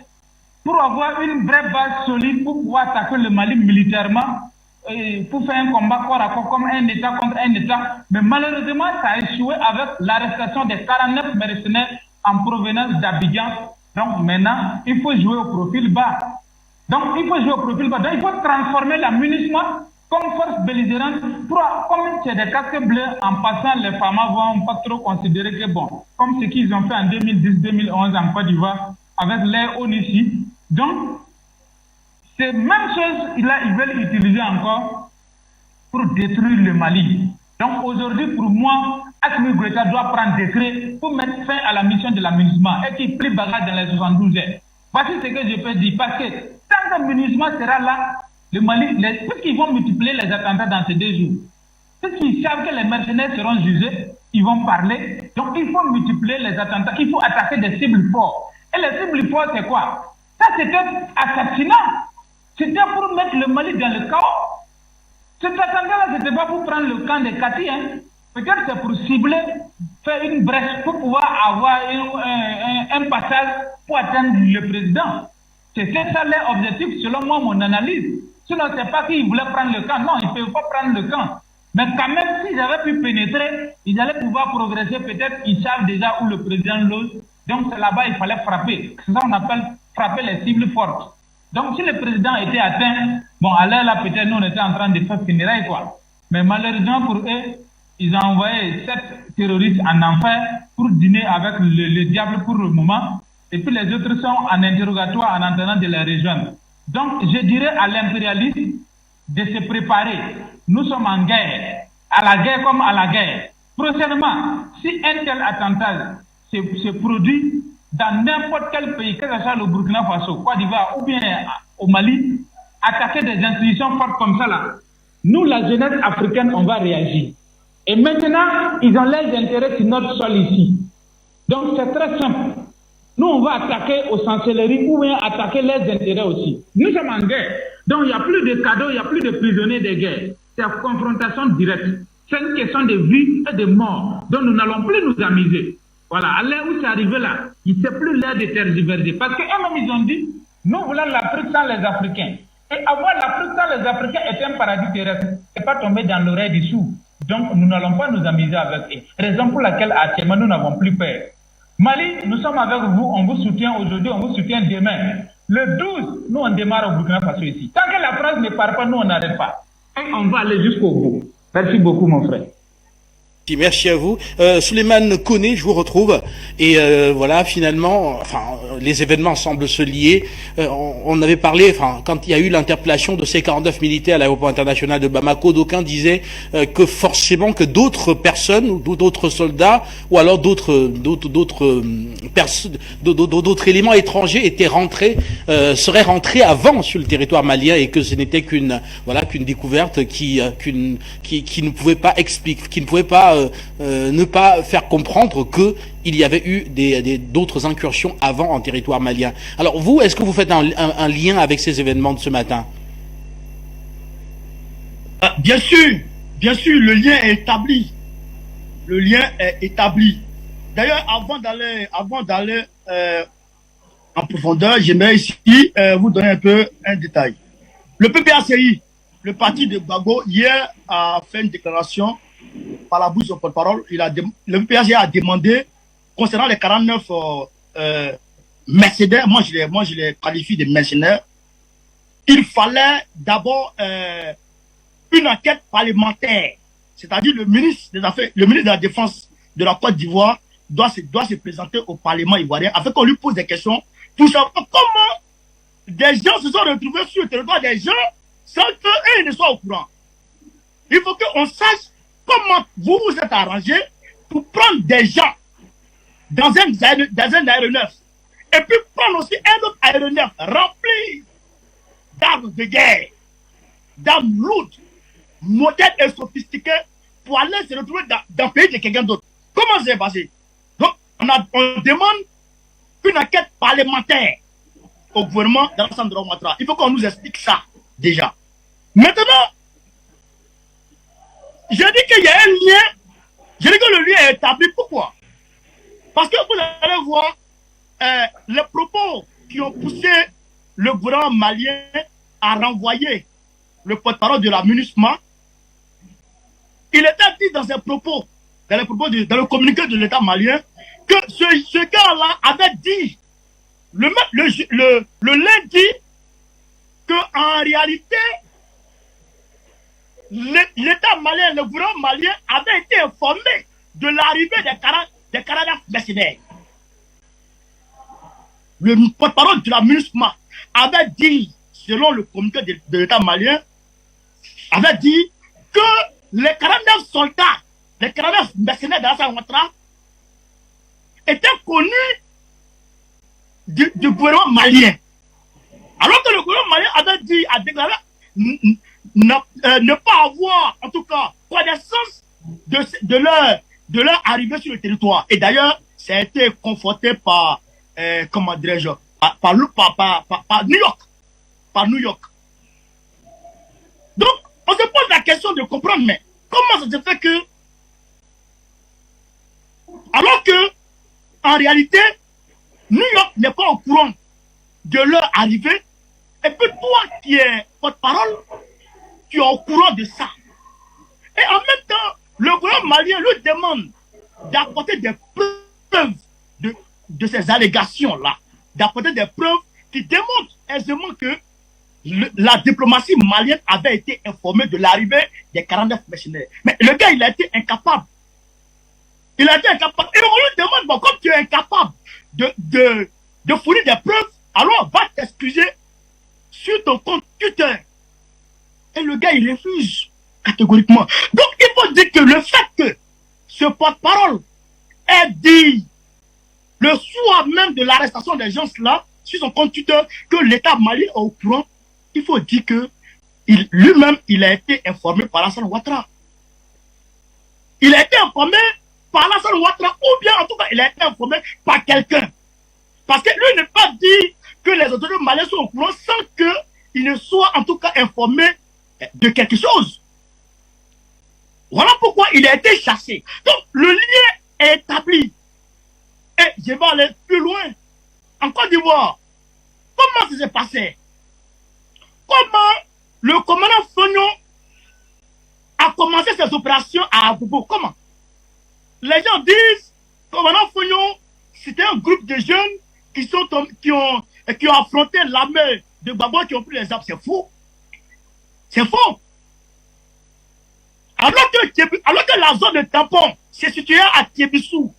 pour avoir une vraie base solide pour pouvoir attaquer le Mali militairement, et pour faire un combat corps à corps comme un État contre un État. Mais malheureusement, ça a échoué avec l'arrestation des 49 mercenaires en provenance d'Abidjan. Donc maintenant, il faut jouer au profil bas. Donc il faut transformer la MINUSMA comme force belligérante, comme c'est des casques bleus, en passant, les femmes vont pas trop considérer que bon, comme ce qu'ils ont fait en 2010-2011 en Côte d'Ivoire, avec l'air ONUCI. Donc, Ces mêmes choses, là, ils veulent utiliser encore pour détruire le Mali. Donc aujourd'hui, pour moi, Assimi Goïta doit prendre décret pour mettre fin à la mission de l'aménagement et qu'il plie bagage dans les 72 heures. Voici ce que je peux dire, parce que tant que l'aménagement sera là, le Mali, puisqu'ils vont multiplier les attentats dans ces 2 jours, puisqu'ils savent que les mercenaires seront jugés, ils vont parler. Donc il faut multiplier les attentats, il faut attaquer des cibles fortes. Et les cibles fortes, c'est quoi? Ça, c'était assassinat. C'était pour mettre le Mali dans le chaos. Cet attentat-là, ce n'était pas pour prendre le camp des Kati. Hein. Peut-être c'est pour cibler, faire une brèche pour pouvoir avoir un passage pour atteindre le président. C'était ça leur objectif, selon moi, mon analyse. Sinon, ce n'est pas qu'ils voulaient prendre le camp. Non, ils ne peuvent pas prendre le camp. Mais quand même, s'ils avaient pu pénétrer, ils allaient pouvoir progresser. Peut-être qu'ils savent déjà où le président loge. Donc, c'est là-bas qu'il fallait frapper. C'est ça qu'on appelle frapper les cibles fortes. Donc, si le président était atteint, bon, alors là, peut-être nous, on était en train de faire funérailles, quoi. Mais malheureusement pour eux, ils ont envoyé 7 terroristes en enfer pour dîner avec le diable pour le moment. Et puis les autres sont en interrogatoire en attendant de les rejoindre. Donc, je dirais à l'impérialisme de se préparer. Nous sommes en guerre. À la guerre comme à la guerre. Prochainement, si un tel attentat se produit, dans n'importe quel pays, que ce soit le Burkina Faso, Côte d'Ivoire ou bien au Mali, attaquer des institutions fortes comme ça là, nous, la jeunesse africaine, on va réagir. Et maintenant, ils ont leurs intérêts sur notre sol ici. Donc c'est très simple. Nous, on va attaquer aux sorcelleries ou bien attaquer leurs intérêts aussi. Nous sommes en guerre. Donc il n'y a plus de cadeaux, il n'y a plus de prisonniers de guerre. C'est une confrontation directe. C'est une question de vie et de mort. Donc nous n'allons plus nous amuser. Voilà, à l'heure où c'est arrivé là, il ne sait plus l'heure de tergiverser. Parce qu'eux-mêmes, ils ont dit, nous voulons l'Afrique sans les Africains. Et avoir l'Afrique sans les Africains est un paradis terrestre. Ce n'est pas tomber dans l'oreille du sourd. Donc, nous n'allons pas nous amuser avec eux. Raison pour laquelle, actuellement, nous n'avons plus peur. Mali, nous sommes avec vous, on vous soutient aujourd'hui, on vous soutient demain. Le 12, nous, on démarre au Burkina Faso ici. Tant que la France ne part pas, nous, on n'arrête pas. Et on va aller jusqu'au bout. Merci beaucoup, mon frère. Merci à vous. Souleymane Koné, je vous retrouve. Et voilà, finalement, enfin, les événements semblent se lier. On avait parlé, enfin, quand il y a eu l'interpellation de ces 49 militaires à l'aéroport international de Bamako, d'aucuns disaient que forcément que d'autres personnes, ou d'autres soldats, ou alors d'autres éléments étrangers étaient rentrés, seraient rentrés avant sur le territoire malien et que ce n'était qu'une découverte qui ne pouvait pas expliquer, qui ne pouvait pas ne pas faire comprendre qu'il y avait eu d'autres incursions avant en territoire malien. Alors vous, est-ce que vous faites un lien avec ces événements de ce matin? Bien sûr, le lien est établi. Le lien est établi. D'ailleurs, avant d'aller en profondeur, j'aimerais ici vous donner un peu un détail. Le PPACI, le parti de Gbagbo, hier a fait une déclaration par la bouche de son porte-parole. Le PPACI a demandé, concernant les 49 mercenaires, moi je les qualifie de mercenaires, il fallait d'abord une enquête parlementaire. C'est-à-dire le ministre de la Défense de la Côte d'Ivoire doit se présenter au Parlement ivoirien afin qu'on lui pose des questions pour savoir comment des gens se sont retrouvés sur le territoire des gens sans qu'eux ne soient au courant. Il faut qu'on sache comment vous vous êtes arrangé pour prendre des gens dans un aéronef et puis prendre aussi un autre aéronef rempli d'armes de guerre, d'armes lourdes, modernes et sophistiquées pour aller se retrouver dans le pays de quelqu'un d'autre. Comment c'est passé? Donc, on demande une enquête parlementaire au gouvernement d'Alassane Ouattara. Il faut qu'on nous explique ça, déjà. Maintenant, je dis qu'il y a un lien, je dis que le lien est établi. Pourquoi? Parce que vous allez voir les propos qui ont poussé le gouvernement malien à renvoyer le porte-parole de la MINUSMA. Il était dit dans le communiqué de l'État malien que ce gars-là avait dit le lundi qu'en réalité l'État malien, le gouvernement malien avait été informé de l'arrivée des 49 mercenaires. Le porte-parole de la MINUSMA avait dit selon le comité de l'État malien, avait dit que les 49 soldats, les 49 mercenaires d'Alassane Ouattara étaient connus du gouvernement malien. Alors que le gouvernement malien avait dit, a déclaré ne pas avoir, en tout cas, connaissance de leur arrivée sur le territoire. Et d'ailleurs, ça a été conforté par, comment dirais-je, par New York. Par New York. Donc, on se pose la question de comprendre, mais comment ça se fait que, alors que, en réalité, New York n'est pas au courant de leur arrivée, et que toi qui es porte-parole, tu es au courant de ça. Et en même temps, le gouvernement malien lui demande d'apporter des preuves de ces allégations-là, d'apporter des preuves qui démontrent aisément que la diplomatie malienne avait été informée de l'arrivée des 49 mercenaires. Mais le gars, il a été incapable. Il a été incapable. Et on lui demande, bon, comme tu es incapable de fournir des preuves, alors va t'excuser sur ton compte Twitter. Et le gars, il refuse catégoriquement. Donc, il faut dire que le fait que ce porte-parole ait dit le soir même de l'arrestation des gens-là, sur son compte Twitter, que l'État malien est au courant, il faut dire que lui-même, il a été informé par Alassane Ouattara. Il a été informé par Alassane Ouattara, ou bien en tout cas, il a été informé par quelqu'un. Parce que lui n'est pas dit que les autorités maliennes sont au courant sans qu'il ne soit en tout cas informé de quelque chose. Voilà pourquoi il a été chassé. Donc, le lien est établi. Et je vais aller plus loin. En Côte d'Ivoire, comment ça s'est passé? Comment le commandant Fognon a commencé ses opérations à Abobo? Comment? Les gens disent, commandant Fognon, c'était un groupe de jeunes qui ont affronté l'armée de Gbagbo, qui ont pris les armes. C'est faux. C'est faux. Alors que la zone de tampon se situait à Tiébissou,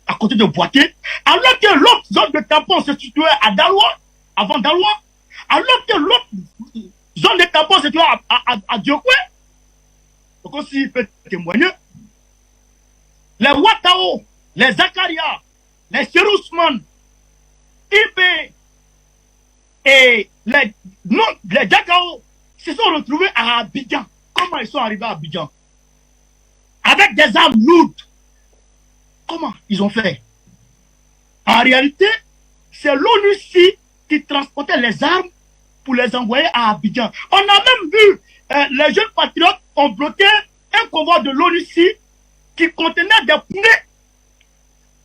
à côté de Boaké, alors que l'autre zone de tampon se situait à Daloa, avant Daloa, alors que l'autre zone de tampon se situait à Diokwe, donc aussi il peut témoigner, les Ouattao, les Zakaria, les Cherousman, Ibe et les Djakao se sont retrouvés à Abidjan. Comment ils sont arrivés à Abidjan? Avec des armes lourdes. Comment ils ont fait? En réalité, c'est l'ONUCI qui transportait les armes pour les envoyer à Abidjan. On a même vu, les jeunes patriotes ont bloqué un convoi de l'ONUCI qui contenait des poulets.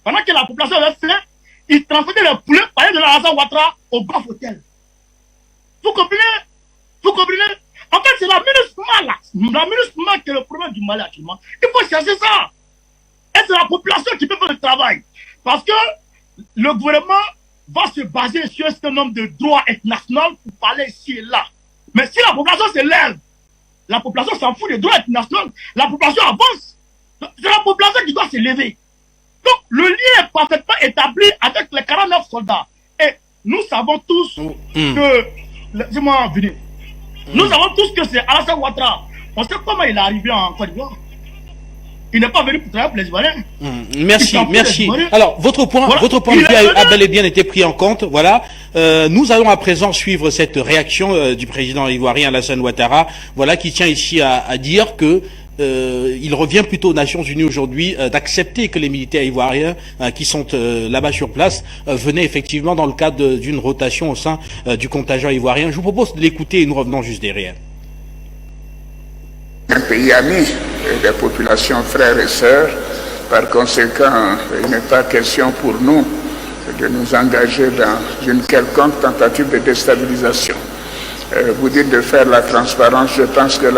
Pendant que la population avait faim, ils transportaient les poulets par exemple de Alassane Ouattara au Golf Hotel. Vous comprenez? Vous comprenez? En fait, c'est la MINUSMA là. La MINUSMA qui est le problème du Mali actuellement. Il faut chercher ça. Et c'est la population qui peut faire le travail. Parce que le gouvernement va se baser sur un certain nombre de droits internationaux pour parler ici et là. Mais si la population se lève, la population s'en fout des droits internationaux, la population avance. C'est la population qui doit se lever. Donc, le lien est parfaitement établi avec les 49 soldats. Et nous savons tous que... Dis-moi, venez. Nous savons tous que c'est Alassane Ouattara. On sait comment il est arrivé en Côte d'Ivoire. Il n'est pas venu pour travailler pour les Ivoiriens. Merci, merci. Alors, votre point de vue a bel et bien été pris en compte. Voilà. Nous allons à présent suivre cette réaction du président ivoirien Alassane Ouattara, voilà, qui tient ici à dire que il revient plutôt aux Nations Unies aujourd'hui d'accepter que les militaires ivoiriens qui sont là-bas sur place venaient effectivement dans le cadre d'une rotation au sein du contingent ivoirien. Je vous propose de l'écouter et nous revenons juste derrière. Un pays ami des populations frères et sœurs, par conséquent, il n'est pas question pour nous de nous engager dans une quelconque tentative de déstabilisation. Vous dites de faire la transparence, je pense que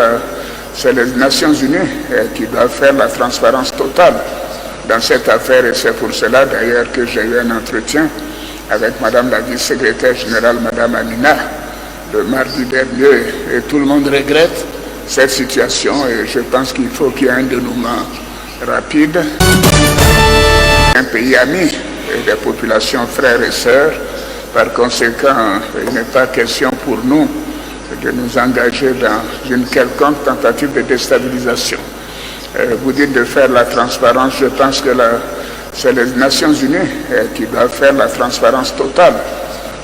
c'est les Nations Unies qui doivent faire la transparence totale dans cette affaire et c'est pour cela d'ailleurs que j'ai eu un entretien avec Madame la vice-secrétaire générale, Madame Amina, le mardi dernier et tout le monde regrette cette situation et je pense qu'il faut qu'il y ait un dénouement rapide. Un pays ami et des populations frères et sœurs, par conséquent, il n'est pas question pour nous de nous engager dans une quelconque tentative de déstabilisation. Vous dites de faire la transparence, je pense que c'est les Nations Unies qui doivent faire la transparence totale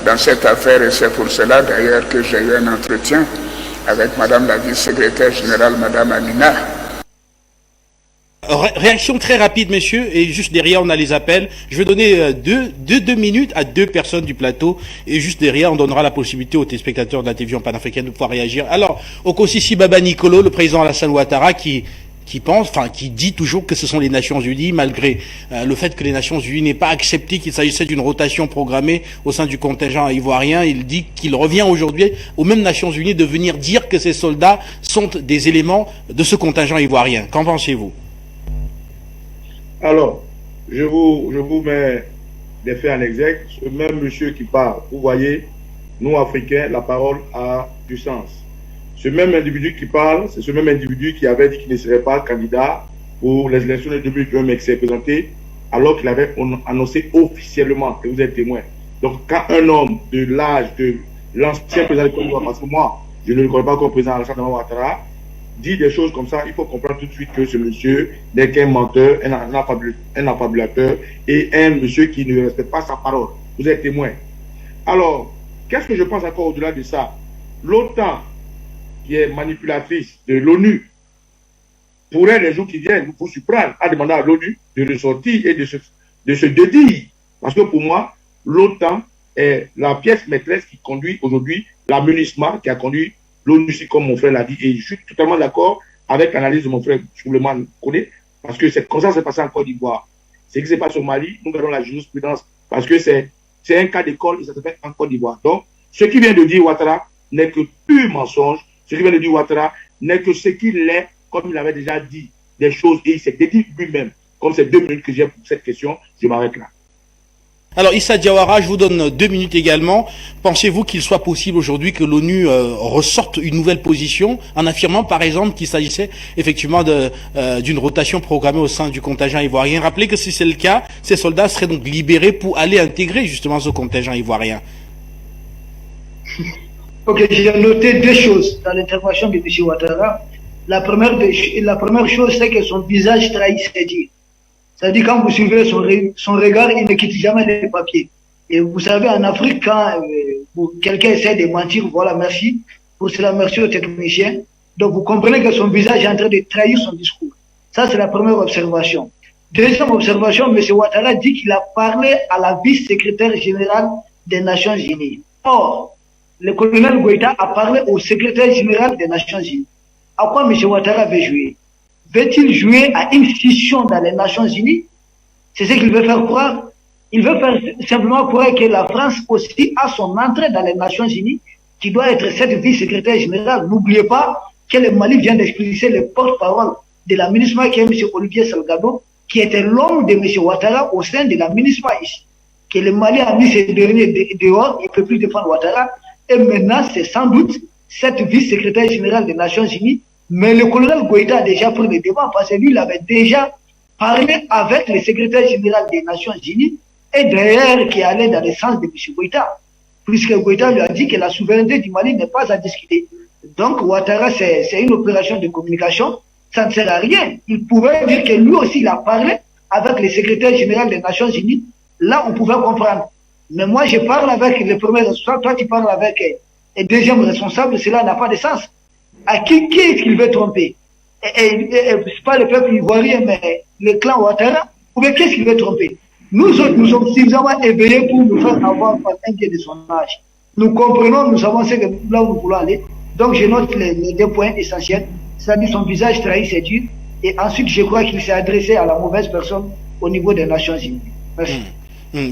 dans cette affaire, et c'est pour cela d'ailleurs que j'ai eu un entretien avec Madame la vice-secrétaire générale, Madame Amina. Réaction très rapide, messieurs, et juste derrière, on a les appels. Je vais donner deux minutes à deux personnes du plateau, et juste derrière, on donnera la possibilité aux téléspectateurs de la télévision panafricaine de pouvoir réagir. Alors, Okosisi Baba Nicolo, le président Alassane Ouattara, qui dit toujours que ce sont les Nations Unies, malgré le fait que les Nations Unies n'aient pas accepté qu'il s'agissait d'une rotation programmée au sein du contingent ivoirien. Il dit qu'il revient aujourd'hui aux mêmes Nations Unies de venir dire que ces soldats sont des éléments de ce contingent ivoirien. Qu'en pensez-vous? Alors, je vous mets des faits en exergue. Ce même monsieur qui parle, vous voyez, nous Africains, la parole a du sens. Ce même individu qui parle, c'est ce même individu qui avait dit qu'il ne serait pas candidat pour les élections de 2021, mais qui s'est présenté alors qu'il avait annoncé officiellement, que vous êtes témoin. Donc, quand un homme de l'âge de l'ancien président de Côte d'Ivoire, parce que moi, je ne le connais pas comme président Alassane Ouattara, dit des choses comme ça, il faut comprendre tout de suite que ce monsieur n'est qu'un menteur, un affabulateur et un monsieur qui ne respecte pas sa parole. Vous êtes témoin. Alors, qu'est-ce que je pense encore au-delà de ça? L'OTAN, qui est manipulatrice de l'ONU, pourrait les jours qui viennent vous surprendre à demander à l'ONU de ressortir et de se dédire. Parce que pour moi, l'OTAN est la pièce maîtresse qui conduit aujourd'hui la MINUSMA, qui a conduit l'ONU, comme mon frère l'a dit, et je suis totalement d'accord avec l'analyse de mon frère Souleymane Koné, parce que c'est comme ça que c'est passé en Côte d'Ivoire. C'est ce qui s'est passé au Mali, nous gardons la jurisprudence, parce que c'est un cas d'école et ça se fait en Côte d'Ivoire. Donc, ce qui vient de dire Ouattara n'est que pur mensonge, ce qui vient de dire Ouattara n'est que ce qu'il est, comme il avait déjà dit des choses, et il s'est dédié lui-même. Comme c'est 2 minutes que j'ai pour cette question, je m'arrête là. Alors Issa Diawara, je vous donne 2 minutes également. Pensez-vous qu'il soit possible aujourd'hui que l'ONU ressorte une nouvelle position en affirmant par exemple qu'il s'agissait effectivement d'une rotation programmée au sein du contingent ivoirien? Rappelez que si c'est le cas, ces soldats seraient donc libérés pour aller intégrer justement ce contingent ivoirien. Ok, j'ai noté 2 choses dans l'intervention de M. Ouattara. La première chose, c'est que son visage trahit ses dires. C'est-à-dire, quand vous suivez son regard, il ne quitte jamais les papiers. Et vous savez, en Afrique, quand quelqu'un essaie de mentir, voilà, merci. Pour cela, merci aux techniciens. Donc, vous comprenez que son visage est en train de trahir son discours. Ça, c'est la première observation. Deuxième observation, M. Ouattara dit qu'il a parlé à la vice-secrétaire générale des Nations Unies. Or, le colonel Goïta a parlé au secrétaire général des Nations Unies. À quoi M. Ouattara veut jouer? Veut-il jouer à une scission dans les Nations Unies? C'est ce qu'il veut faire croire. Il veut faire simplement croire que la France aussi a son entrée dans les Nations Unies, qui doit être cette vice-secrétaire générale. N'oubliez pas que le Mali vient d'expulser le porte-parole de la MINUSMA, qui est M. Olivier Salgado, qui était l'homme de M. Ouattara au sein de la MINUSMA ici. Que le Mali a mis ces derniers dehors, il ne peut plus défendre Ouattara. Et maintenant, c'est sans doute cette vice-secrétaire générale des Nations Unies. Mais le colonel Goïta a déjà pris le débat parce que lui, il avait déjà parlé avec le secrétaire général des Nations Unies et d'ailleurs qui allait dans le sens de M. Goïta. Puisque Goïta lui a dit que la souveraineté du Mali n'est pas à discuter. Donc, Ouattara, c'est une opération de communication. Ça ne sert à rien. Il pouvait dire que lui aussi, il a parlé avec le secrétaire général des Nations Unies. Là, on pouvait comprendre. Mais moi, je parle avec le premier responsable, toi, tu parles avec le deuxième responsable, cela n'a pas de sens. À qui est-ce qu'il veut tromper? C'est pas le peuple ivoirien, mais le clan Ouattara, ou bien qu'est-ce qu'il veut tromper? Nous autres, nous sommes suffisamment éveillés pour nous faire avoir par un pied de son âge. Nous comprenons, nous savons ce que là où nous voulons aller. Donc, je note les 2 points essentiels. C'est-à-dire son visage trahit ses dires. Et ensuite, je crois qu'il s'est adressé à la mauvaise personne au niveau des Nations Unies. Merci.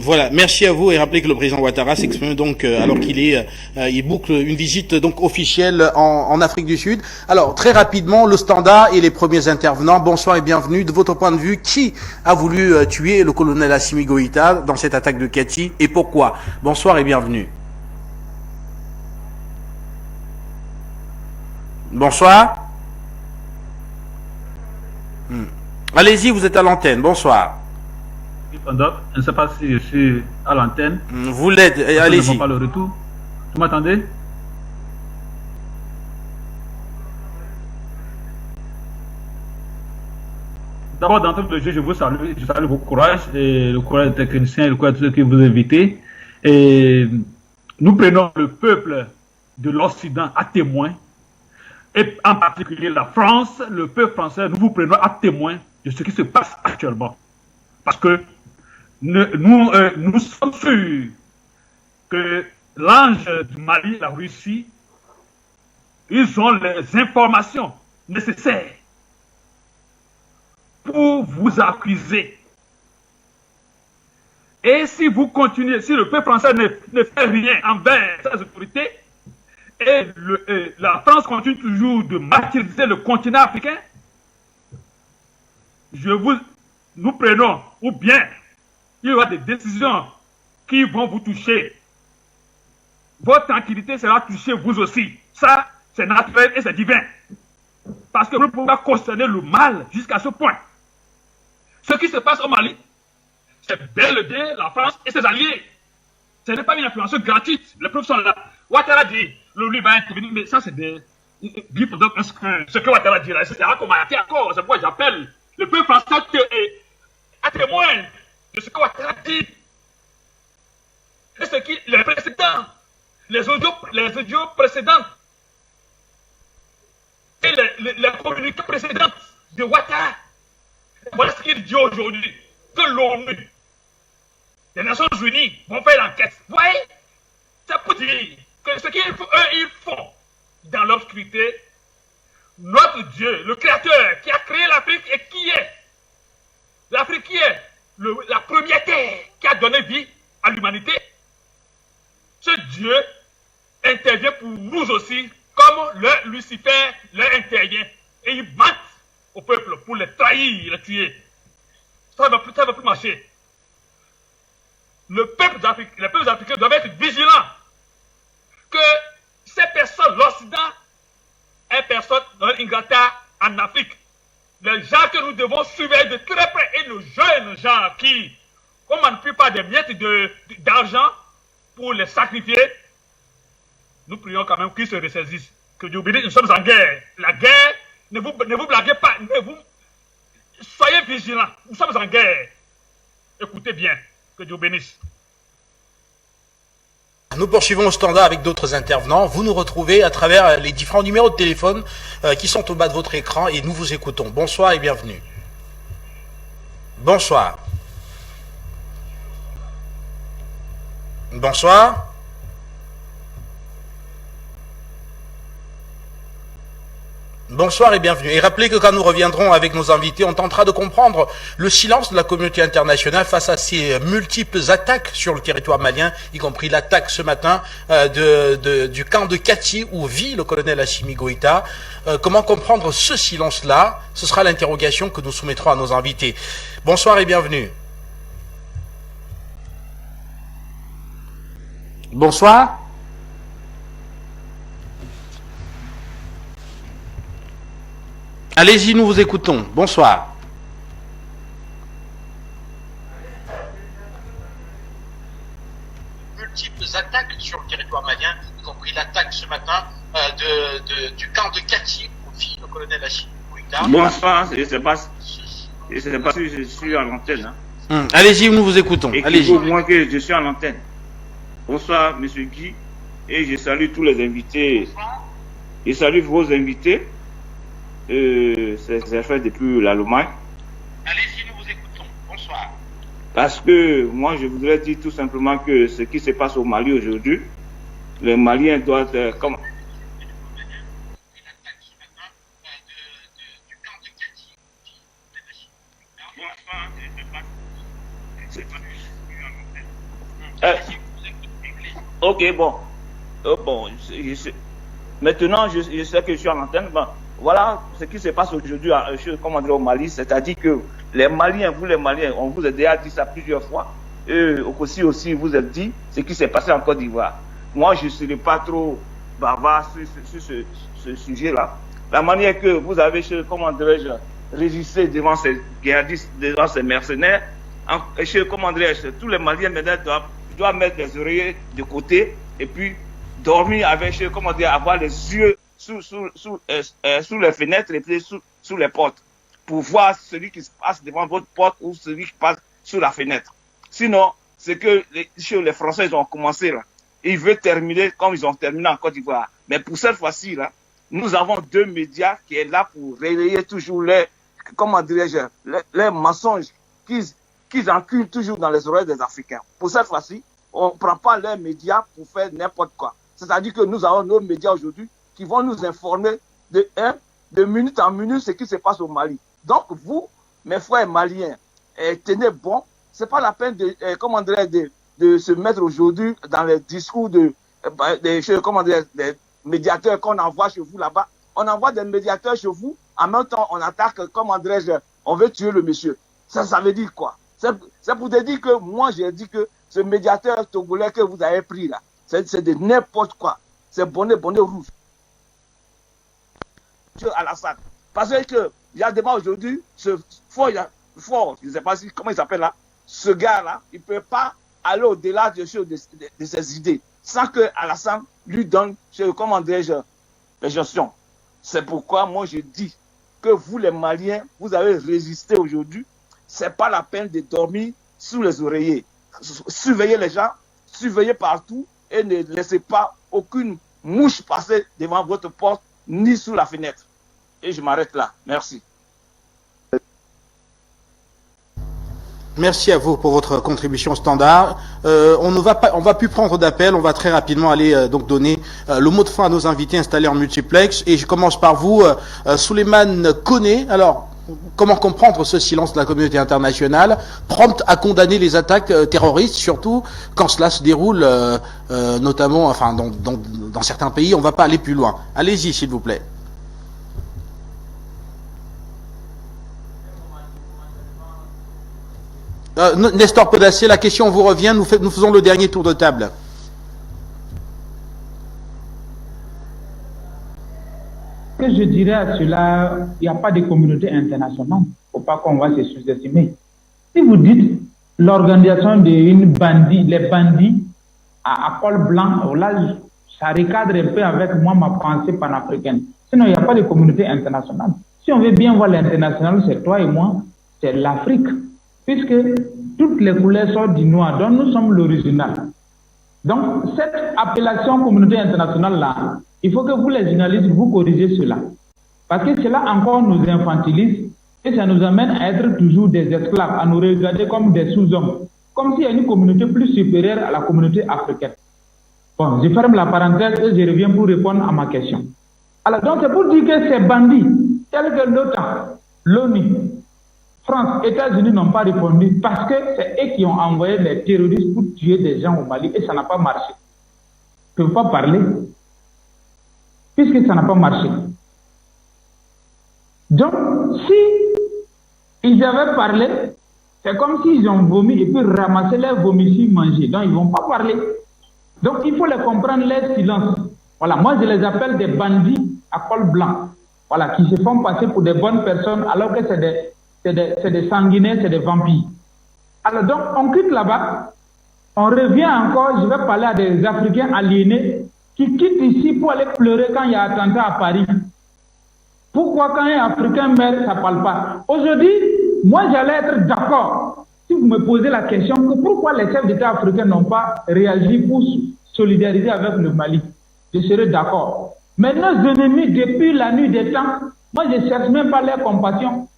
Voilà, merci à vous et rappelez que le président Ouattara s'exprime donc alors qu'il il boucle une visite donc officielle en Afrique du Sud. Alors très rapidement, le Standard et les premiers intervenants. Bonsoir et bienvenue. De votre point de vue, qui a voulu tuer le colonel Assimi Goïta dans cette attaque de Kati et pourquoi? Bonsoir et bienvenue. Bonsoir. Allez-y, vous êtes à l'antenne. Bonsoir. Je ne sais pas si je suis à l'antenne. Vous l'êtes, allez-y. Pas le retour. Vous m'entendez? D'abord, d'entrée de jeu, je vous salue. Je salue vos courage et le courage des techniciens et le courage de ceux qui vous invitez. Et nous prenons le peuple de l'Occident à témoin, et en particulier la France, le peuple français, nous vous prenons à témoin de ce qui se passe actuellement. Parce que nous sommes sûrs que l'ange du Mali, la Russie, ils ont les informations nécessaires pour vous accuser. Et si vous continuez, si le peuple français ne fait rien envers ses autorités, et la France continue toujours de martyriser le continent africain, nous prenons, ou bien il y aura des décisions qui vont vous toucher. Votre tranquillité sera touchée vous aussi. Ça, c'est naturel et c'est divin. Parce que vous ne pouvez pas concerner le mal jusqu'à ce point. Ce qui se passe au Mali, c'est bel et bien la France et ses alliés. Ce n'est pas une influence gratuite. Les preuves sont là. Ouattara dit, le lui va intervenir, mais ça c'est des... Ce que Ouattara dit là, c'est commenté encore. C'est pourquoi j'appelle le peuple français à témoin de ce que Ouattara dit. Et ce qui, les précédents, les audios précédents, et les communiqués précédents de Ouattara. Voilà ce qu'il dit aujourd'hui, que l'ONU, les Nations Unies vont faire l'enquête. Vous voyez, c'est pour dire que ce qu'ils font dans l'obscurité, notre Dieu, le Créateur qui a créé l'Afrique et qui est l'Afrique qui est la première terre qui a donné vie à l'humanité, ce Dieu intervient pour nous aussi, comme le Lucifer leur intervient. Et il ment au peuple pour les trahir, les tuer. Ça ne va plus marcher. Les peuples africains doivent être vigilants que ces personnes, l'Occident, est personne dans l'Inglaterre en Afrique. Les gens que nous devons surveiller de très près et nos jeunes gens qui, comme on ne peut pas des miettes d'argent pour les sacrifier, nous prions quand même qu'ils se ressaisissent. Que Dieu bénisse, nous sommes en guerre. La guerre, ne vous blaguez pas, soyez vigilants. Nous sommes en guerre. Écoutez bien, que Dieu bénisse. Nous poursuivons au standard avec d'autres intervenants. Vous nous retrouvez à travers les différents numéros de téléphone qui sont au bas de votre écran et nous vous écoutons. Bonsoir et bienvenue. Bonsoir. Bonsoir. Bonsoir et bienvenue. Et rappelez que quand nous reviendrons avec nos invités, on tentera de comprendre le silence de la communauté internationale face à ces multiples attaques sur le territoire malien, y compris l'attaque ce matin du camp de Kati où vit le colonel Assimi Goïta. Comment comprendre ce silence-là? Ce sera l'interrogation que nous soumettrons à nos invités. Bonsoir et bienvenue. Bonsoir. Allez-y, nous vous écoutons. Bonsoir. Multiples attaques sur le territoire malien, y compris l'attaque ce matin du camp de Kati, où vit le colonel Assimi Goïta. Bonsoir, je ne sais pas si je suis à l'antenne. Hein. Allez-y, nous vous écoutons. Allez-y. Au moins que je suis à l'antenne. Bonsoir, monsieur Guy, et je salue tous les invités. Je salue vos invités. C'est fait depuis la Lomagne. Allez-y, nous vous écoutons. Bonsoir. Parce que moi, je voudrais dire tout simplement que ce qui se passe au Mali aujourd'hui, les Maliens doivent être comme... Ok, bon. Maintenant, je sais que je suis en antenne. Bon. Voilà ce qui se passe aujourd'hui au Mali, c'est-à-dire que les Maliens, vous les Maliens, on vous a déjà dit ça plusieurs fois, et aussi vous a dit ce qui s'est passé en Côte d'Ivoire. Moi, je ne serai pas trop bavard sur ce sujet-là. La manière que vous avez, résisté devant ces guerristes, devant ces mercenaires, tous les Maliens maintenant doivent mettre les oreillers de côté et puis dormir avec, avoir les yeux sous les fenêtres et puis sous les portes. pour voir celui qui se passe devant votre porte ou celui qui passe sur la fenêtre. Sinon, c'est que les Français, ils ont commencé là. Ils veulent terminer comme ils ont terminé en Côte d'Ivoire. Mais pour cette fois-ci, là, nous avons 2 médias qui sont là pour relayer toujours les mensonges qu'ils enculent toujours dans les oreilles des Africains. Pour cette fois-ci, on ne prend pas les médias pour faire n'importe quoi. C'est-à-dire que nous avons nos médias aujourd'hui qui vont nous informer de minute en minute ce qui se passe au Mali. Donc vous, mes frères maliens, tenez bon. C'est pas la peine de se mettre aujourd'hui dans les discours des médiateurs qu'on envoie chez vous là-bas. On envoie des médiateurs chez vous, en même temps on attaque, on veut tuer le monsieur. Ça veut dire quoi? C'est pour te dire que moi j'ai dit que ce médiateur togolais que vous avez pris là, c'est de n'importe quoi. C'est bonnet rouge. Alassane. Parce que il y a débat aujourd'hui, fort, je ne sais pas comment il s'appelle là, ce gars-là, il ne peut pas aller au-delà de ses idées sans que Alassane lui donne, les gestions. C'est pourquoi moi je dis que vous les Maliens, vous avez résisté aujourd'hui. C'est pas la peine de dormir sous les oreillers. Surveillez les gens, surveillez partout et ne laissez pas aucune mouche passer devant votre porte ni sous la fenêtre. Et je m'arrête là. Merci. Merci à vous pour votre contribution standard. On va plus prendre d'appel. On va très rapidement aller donc donner le mot de fin à nos invités installés en multiplex. Et je commence par vous, Souleymane Koné. Alors, comment comprendre ce silence de la communauté internationale, prompte à condamner les attaques terroristes, surtout quand cela se déroule, notamment, enfin, dans certains pays. On ne va pas aller plus loin. Allez-y, s'il vous plaît. Nestor Pedacé, la question vous revient, nous faisons le dernier tour de table. Ce que je dirais à cela, il n'y a pas de communauté internationale. Il ne faut pas qu'on va se sous-estimer. Si vous dites l'organisation les bandits à col blanc, là, ça recadre un peu avec moi ma pensée panafricaine. Sinon, il n'y a pas de communauté internationale. Si on veut bien voir l'international, c'est toi et moi, c'est l'Afrique. Puisque toutes les couleurs sortent du noir, dont nous sommes l'original. Donc, cette appellation communauté internationale-là, il faut que vous, les journalistes, vous corrigez cela. Parce que cela encore nous infantilise et ça nous amène à être toujours des esclaves, à nous regarder comme des sous-hommes, comme s'il y a une communauté plus supérieure à la communauté africaine. Bon, je ferme la parenthèse et je reviens pour répondre à ma question. Alors, donc, c'est pour dire que ces bandits, tels que l'OTAN, l'ONU, France, États-Unis n'ont pas répondu parce que c'est eux qui ont envoyé les terroristes pour tuer des gens au Mali et ça n'a pas marché. Je ne peux pas parler puisque ça n'a pas marché. Donc, si ils avaient parlé, c'est comme s'ils ont vomi et puis ramassé leurs vomissures mangés. Donc, ils ne vont pas parler. Donc, il faut les comprendre, leur silence. Voilà, moi je les appelle des bandits à col blanc. Voilà, qui se font passer pour des bonnes personnes alors que c'est des sanguinaires, c'est des vampires. Alors donc, on quitte là-bas, on revient encore, je vais parler à des Africains aliénés qui quittent ici pour aller pleurer quand il y a attentat à Paris. Pourquoi quand un Africain meurt, ça ne parle pas? Aujourd'hui, moi j'allais être d'accord, si vous me posez la question, que pourquoi les chefs d'État africains n'ont pas réagi pour solidariser avec le Mali? Je serais d'accord. Mais nos ennemis, depuis la nuit des temps, moi je ne cherche même pas leur compassion.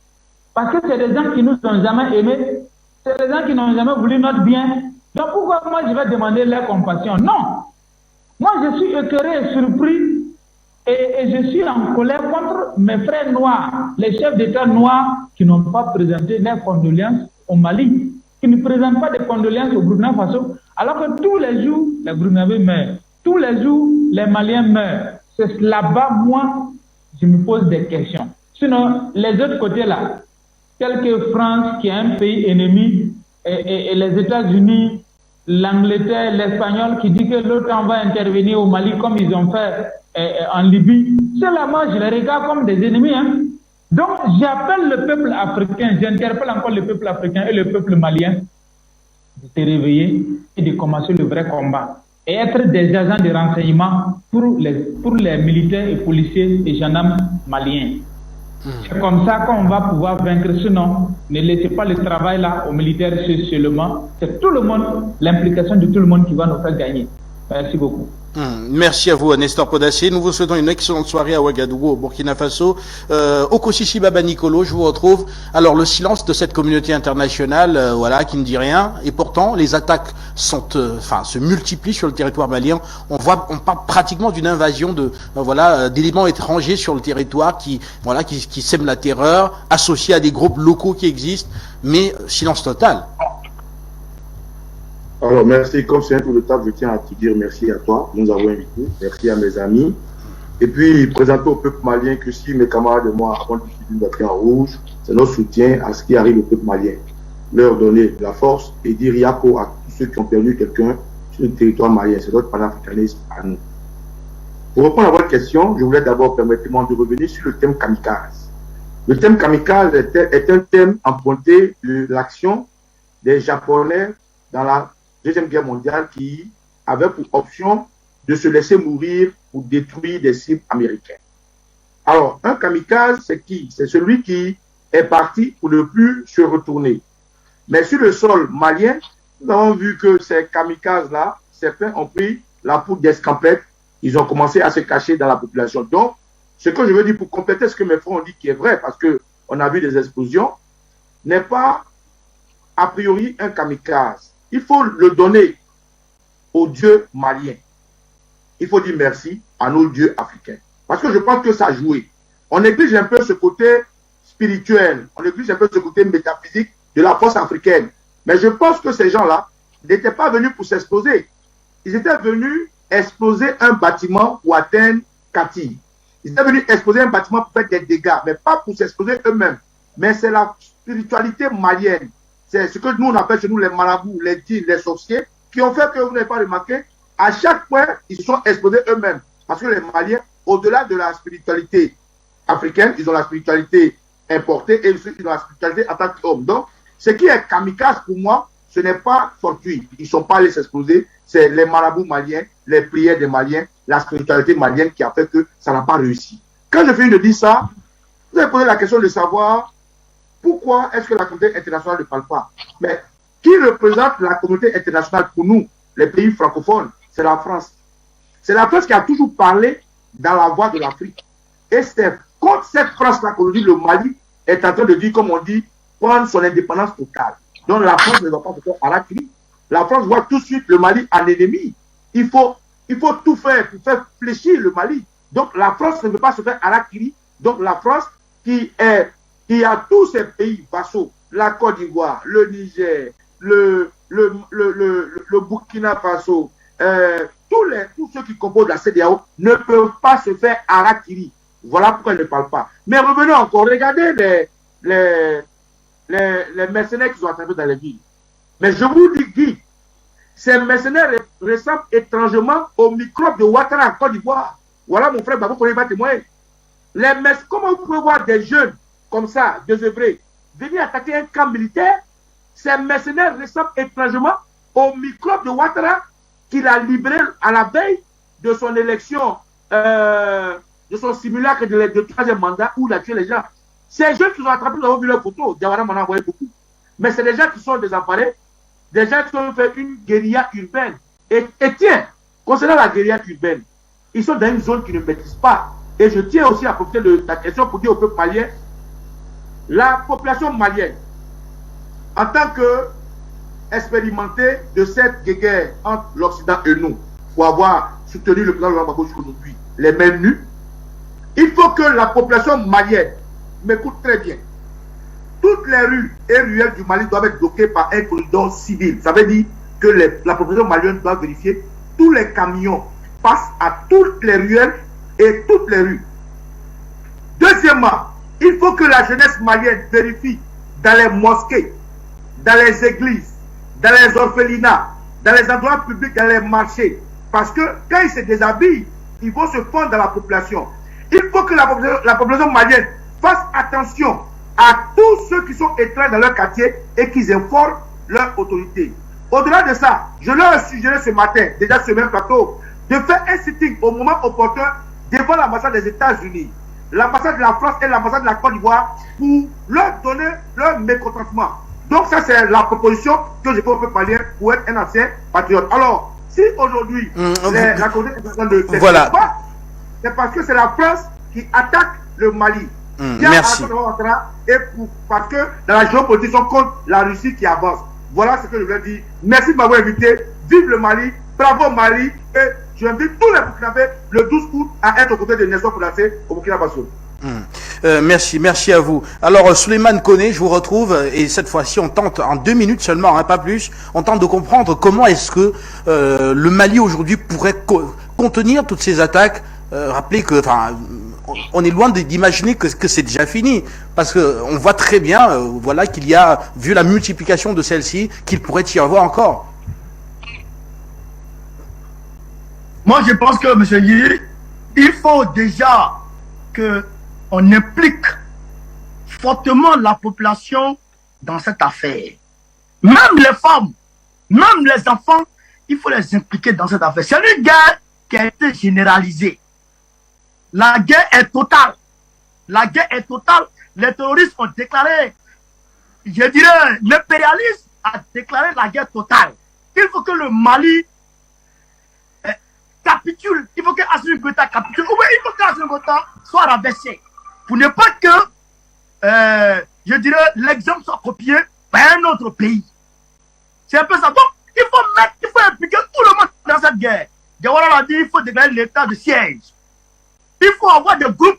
Parce que c'est des gens qui nous ont jamais aimés, c'est des gens qui n'ont jamais voulu notre bien. Donc pourquoi moi je vais demander leur compassion? Non. Moi je suis écœuré et surpris et je suis en colère contre mes frères noirs, les chefs d'État noirs qui n'ont pas présenté leurs condoléances au Mali, qui ne présentent pas de condoléances au Burkina Faso, alors que tous les jours les Burkinabés meurent, tous les jours les Maliens meurent. C'est là-bas, moi, je me pose des questions. Sinon, les autres côtés là, tels que France, qui est un pays ennemi, et les États-Unis, l'Angleterre, l'Espagnol, qui dit que l'OTAN va intervenir au Mali comme ils ont fait en Libye, ceux-là, moi, je les regarde comme des ennemis. Hein. Donc, j'appelle le peuple africain, j'interpelle encore le peuple africain et le peuple malien de se réveiller et de commencer le vrai combat. Et être des agents de renseignement pour les militaires et policiers et gendarmes maliens. C'est comme ça qu'on va pouvoir vaincre. Sinon, ne laissez pas le travail là aux militaires seulement. C'est tout le monde, l'implication de tout le monde qui va nous faire gagner. Merci beaucoup. Merci à vous, Nestor Podassé. Nous vous souhaitons une excellente soirée à Ouagadougou, au Burkina Faso. Okosisi Baba Nicolo, je vous retrouve. Alors, le silence de cette communauté internationale, voilà, qui ne dit rien. Et pourtant, les attaques sont, se multiplient sur le territoire malien. On parle pratiquement d'une invasion d'éléments étrangers sur le territoire qui sèment la terreur, associés à des groupes locaux qui existent. Mais silence total. Alors, merci. Comme c'est un tour de table, je tiens à te dire merci à toi, nous avons invité. Merci à mes amis. Et puis, présenter au peuple malien que si mes camarades et moi avons décidé d'être en rouge, c'est notre soutien à ce qui arrive au peuple malien. Leur donner la force et dire Yako à tous ceux qui ont perdu quelqu'un sur le territoire malien. C'est notre panafricanisme à nous. Pour répondre à votre question, je voulais d'abord permettre de revenir sur le thème kamikaze. Le thème kamikaze est un thème emprunté de l'action des Japonais dans la Deuxième Guerre mondiale qui avait pour option de se laisser mourir pour détruire des cibles américaines. Alors, un kamikaze, c'est qui? C'est celui qui est parti pour ne plus se retourner. Mais sur le sol malien, nous avons vu que ces kamikazes-là, certains ont pris la poudre d'escampette, ils ont commencé à se cacher dans la population. Donc, ce que je veux dire pour compléter ce que mes frères ont dit qui est vrai, parce qu'on a vu des explosions, n'est pas a priori un kamikaze. Il faut le donner aux dieux maliens. Il faut dire merci à nos dieux africains. Parce que je pense que ça a joué. On néglige un peu ce côté spirituel, on néglige un peu ce côté métaphysique de la force africaine. Mais je pense que ces gens-là n'étaient pas venus pour s'exploser. Ils étaient venus exploser un bâtiment pour atteindre Kati. Ils étaient venus exploser un bâtiment pour faire des dégâts, mais pas pour s'exploser eux-mêmes. Mais c'est la spiritualité malienne. C'est ce que nous on appelle chez nous les marabouts, les djinns, les sorciers, qui ont fait que vous n'avez pas remarqué, à chaque point, ils se sont explosés eux-mêmes. Parce que les Maliens, au-delà de la spiritualité africaine, ils ont la spiritualité importée et ils ont la spiritualité en tant qu'homme. Donc, ce qui est kamikaze pour moi, ce n'est pas fortuit. Ils ne sont pas allés s'exploser. C'est les marabouts maliens, les prières des Maliens, la spiritualité malienne qui a fait que ça n'a pas réussi. Quand je finis de dire ça, vous avez posé la question de savoir pourquoi est-ce que la communauté internationale ne parle pas. Mais qui représente la communauté internationale pour nous, les pays francophones? C'est la France. C'est la France qui a toujours parlé dans la voix de l'Afrique. Et c'est contre cette France-là qu'aujourd'hui le Mali est en train de dire, comme on dit, prendre son indépendance totale. Donc la France ne va pas se faire harakiri. La France voit tout de suite le Mali en ennemi. Il faut tout faire pour faire fléchir le Mali. Donc la France ne veut pas se faire harakiri. Donc la France qui a tous ces pays vassaux, la Côte d'Ivoire, le Niger, le Burkina Faso, tous ceux qui composent la CEDEAO ne peuvent pas se faire harakiri. Voilà pourquoi ils ne parlent pas. Mais revenons encore, regardez les mercenaires qui sont attrapés dans les villes. Mais je vous dis, Guy, ces mercenaires ressemblent étrangement aux microbes de Ouattara en Côte d'Ivoire. Voilà mon frère Babou, vous pas témoigner. Comment vous pouvez voir des jeunes comme ça, désœuvrés, venir attaquer un camp militaire? Ces mercenaires ressemblent étrangement aux microbes de Ouattara qu'il a libéré à la veille de son élection, de son simulacre de troisième mandat où il a tué les gens. Ces jeunes qui sont attrapés, nous avons vu leurs photos, Diawara m'en a envoyé beaucoup. Mais c'est des gens qui sont désemparés, des gens qui ont fait une guérilla urbaine. Et tiens, concernant la guérilla urbaine, ils sont dans une zone qui ne maîtrisent pas. Et je tiens aussi à profiter de ta question pour dire au peuple malien, la population malienne, en tant que expérimenté de cette guerre entre l'Occident et nous, pour avoir soutenu le président Laurent Gbagbo aujourd'hui, les mains nues, il faut que la population malienne m'écoute très bien. Toutes les rues et ruelles du Mali doivent être bloquées par un corridor civil. Ça veut dire que la population malienne doit vérifier tous les camions passent à toutes les ruelles et toutes les rues. Deuxièmement, il faut que la jeunesse malienne vérifie dans les mosquées, dans les églises, dans les orphelinats, dans les endroits publics, dans les marchés. Parce que quand ils se déshabillent, ils vont se fondre dans la population. Il faut que la population malienne fasse attention à tous ceux qui sont étrangers dans leur quartier et qu'ils informent leur autorité. Au-delà de ça, je leur ai suggéré ce matin, déjà sur ce même plateau, de faire un sitting au moment opportun devant l'ambassade des États-Unis l'ambassade de la France et l'ambassade de la Côte d'Ivoire pour leur donner leur mécontentement. Donc ça, c'est la proposition que je peux faire parler pour être un ancien patriote. Alors, si aujourd'hui, la communauté est en train de voilà. C'est parce que c'est la France qui attaque le Mali. Merci. Et parce que dans la géopolitique, on compte la Russie qui avance. Voilà ce que je voulais dire. Merci de m'avoir invité. Vive le Mali. Bravo Mali. Et j'invite tous les Burkinabés le 12 août à être aux côtés de Nelson Koulassé au Burkina Faso. Merci à vous. Alors Souleymane Koné, je vous retrouve et cette fois-ci on tente en 2 minutes seulement, hein, pas plus, on tente de comprendre comment est-ce que le Mali aujourd'hui pourrait contenir toutes ces attaques. Rappelez que, enfin, on est loin d'imaginer que c'est déjà fini, parce que on voit très bien, voilà, qu'il y a, vu la multiplication de celles-ci, qu'il pourrait y avoir encore. Moi, je pense que, M. Yiri, il faut déjà qu'on implique fortement la population dans cette affaire. Même les femmes, même les enfants, il faut les impliquer dans cette affaire. C'est une guerre qui a été généralisée. La guerre est totale. La guerre est totale. Les terroristes ont déclaré, je dirais, l'impérialisme a déclaré la guerre totale. Il faut que le Mali capitule. Il faut que Assimi Goïta capitule. Ou bien il faut qu'Assimi Goïta soit renversé. Pour ne pas que, je dirais, l'exemple soit copié par un autre pays. C'est un peu ça. Donc, il faut impliquer tout le monde dans cette guerre. Diawara l'a dit, il faut déclarer l'état de siège. Il faut avoir des groupes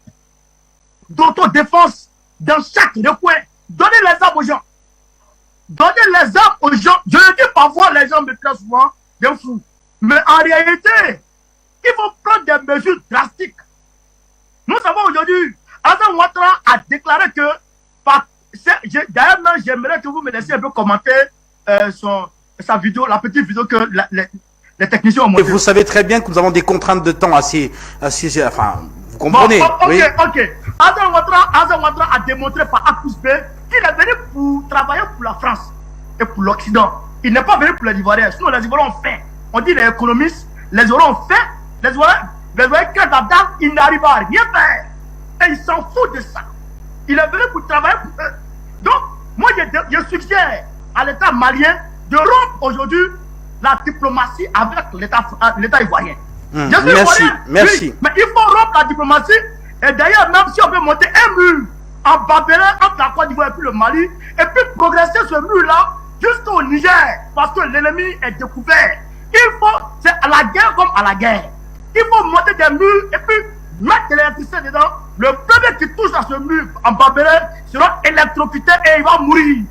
d'autodéfense dans chaque recoin. Donnez les armes aux gens. Donnez les armes aux gens. Je le dis parfois, les gens me traitent souvent d'un fou. Mais en réalité, il faut prendre des mesures drastiques. Nous savons aujourd'hui, Alassane Ouattara a déclaré que, d'ailleurs, j'aimerais que vous me laissiez un peu commenter sa vidéo, la petite vidéo que les techniciens ont montrée. Et vous savez très bien que nous avons des contraintes de temps assez enfin, vous comprenez. Bon, ok, oui. ok. Alassane Ouattara a démontré par A plus B qu'il est venu pour travailler pour la France et pour l'Occident. Il n'est pas venu pour les Ivoiriens. Sinon, les Ivoiriens ont fait. On dit les économistes, les Ivoiriens ont fait. Les Ivoiriens, que d'abord, ils n'arrivent à rien faire. Et ils s'en foutent de ça. Il est venu pour travailler pour eux. Donc, moi, je suggère à l'État malien de rompre aujourd'hui la diplomatie avec l'État ivoirien. Merci, merci. Oui, mais il faut rompre la diplomatie. Et d'ailleurs, même si on peut monter un mur en Babélin entre la Côte d'Ivoire et puis le Mali, et puis progresser ce mur-là jusqu'au Niger, parce que l'ennemi est découvert. Il faut, c'est à la guerre comme à la guerre. Il faut monter des murs et puis mettre de l'électricité dedans. Le premier qui touche à ce mur en Babélin sera électrocuté et il va mourir.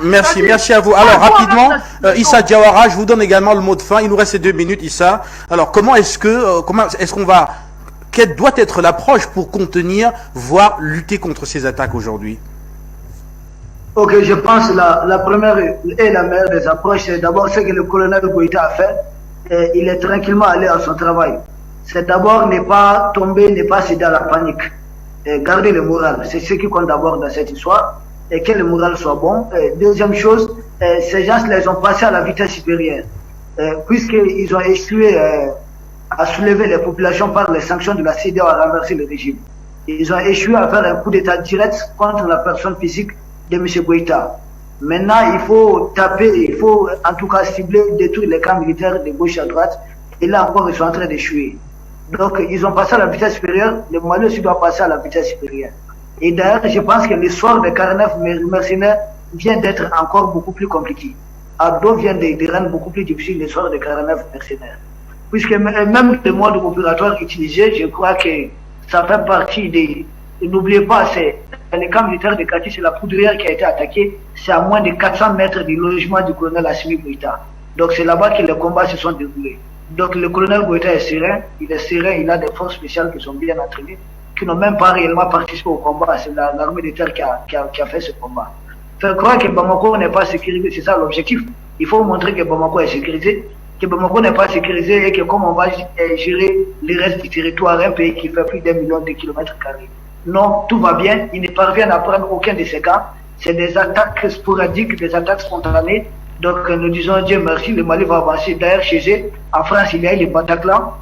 Merci à vous. Alors rapidement, Issa Diawara, je vous donne également le mot de fin. Il nous reste 2 minutes, Issa. Alors comment est-ce qu'on va, quelle doit être l'approche pour contenir, voire lutter contre ces attaques aujourd'hui? Ok, je pense la première et la meilleure des approches, c'est d'abord ce que le colonel Goïta a fait. Il est tranquillement allé à son travail. C'est d'abord ne pas tomber, ne pas céder à la panique. Garder le moral, c'est ce qui compte d'abord dans cette histoire. Et que le moral soit bon. Deuxième chose, ces gens les ont passés à la vitesse supérieure. Puisqu'ils ont échoué à soulever les populations par les sanctions de la CEDEAO à renverser le régime. Ils ont échoué à faire un coup d'état direct contre la personne physique de M. Goïta. Maintenant, il faut taper, il faut en tout cas cibler, détruire les camps militaires de gauche à droite. Et là encore, ils sont en train d'échouer. Donc, ils ont passé à la vitesse supérieure. Le Mali aussi doit passer à la vitesse supérieure. Et d'ailleurs, je pense que l'histoire des 49 mercenaires vient d'être encore beaucoup plus compliquée. Abdo vient de rendre beaucoup plus difficile l'histoire des 49 mercenaires. Puisque même le mode opératoire utilisé, je crois que ça fait partie des... N'oubliez pas, c'est les camps militaires de Kati, c'est la poudrière qui a été attaquée. C'est à moins de 400 mètres du logement du colonel Assimi Goïta. Donc c'est là-bas que les combats se sont déroulés. Donc le colonel Goïta est serein, il a des forces spéciales qui sont bien entraînées, qui n'ont même pas réellement participé au combat. C'est l'armée de terre qui a fait ce combat. Faire croire que Bamako n'est pas sécurisé, c'est ça l'objectif. Il faut montrer que Bamako est sécurisé, que Bamako n'est pas sécurisé et que comme on va gérer les restes du territoire, un pays qui fait plus d'1 million de kilomètres carrés. Non, tout va bien, ils ne parviennent à prendre aucun de ces cas. C'est des attaques sporadiques, des attaques spontanées. Donc nous disons Dieu merci, le Mali va avancer. D'ailleurs chez eux, en France, il y a eu le Bataclan.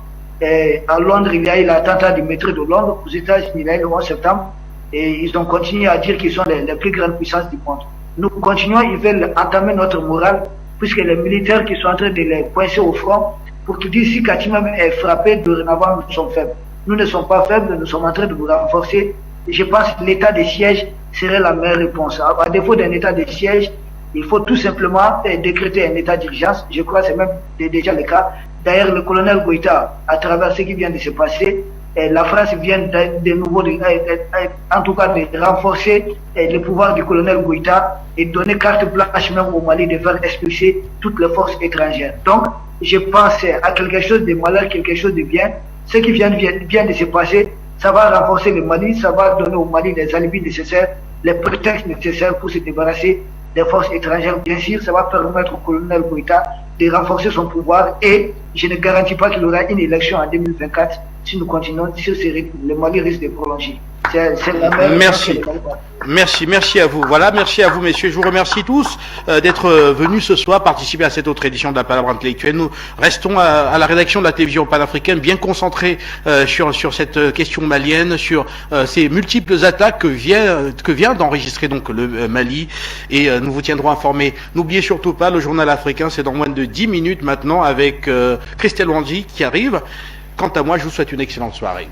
À Londres, il y a eu l'attentat du métro de Londres. Aux États-Unis, il y a eu le 11 septembre. Et ils ont continué à dire qu'ils sont les plus grandes puissances du monde. Nous continuons, ils veulent entamer notre morale, puisque les militaires qui sont en train de les coincer au front, pour te dire si Katima est frappé, dorénavant nous sommes faibles. Nous ne sommes pas faibles, nous sommes en train de vous renforcer. Je pense que l'état de siège serait la meilleure réponse. À défaut d'un état de siège, il faut tout simplement décréter un état d'urgence. Je crois que c'est même déjà le cas. D'ailleurs, le colonel Goïta, à travers ce qui vient de se passer, la France vient de nouveau, en tout cas, de renforcer le pouvoir du colonel Goïta et donner carte blanche même au Mali de faire expulser toutes les forces étrangères. Donc, je pense à quelque chose de malheur, quelque chose de bien. Ce qui vient de se passer, ça va renforcer le Mali, ça va donner au Mali les alibis nécessaires, les prétextes nécessaires pour se débarrasser des forces étrangères. Bien sûr, ça va permettre au colonel Goïta de renforcer son pouvoir et je ne garantis pas qu'il y aura une élection en 2024 si nous continuons sur ce rythme. Le Mali risque de prolonger. C'est la même. Merci. Merci à vous. Voilà, merci à vous, messieurs. Je vous remercie tous d'être venus ce soir participer à cette autre édition de la Palabre intellectuelle. Nous restons à la rédaction de la télévision panafricaine, bien concentrés sur cette question malienne, sur ces multiples attaques que vient d'enregistrer donc le Mali, et nous vous tiendrons informés. N'oubliez surtout pas, le journal africain, c'est dans moins de 10 minutes maintenant avec Christelle Wandy qui arrive. Quant à moi, je vous souhaite une excellente soirée.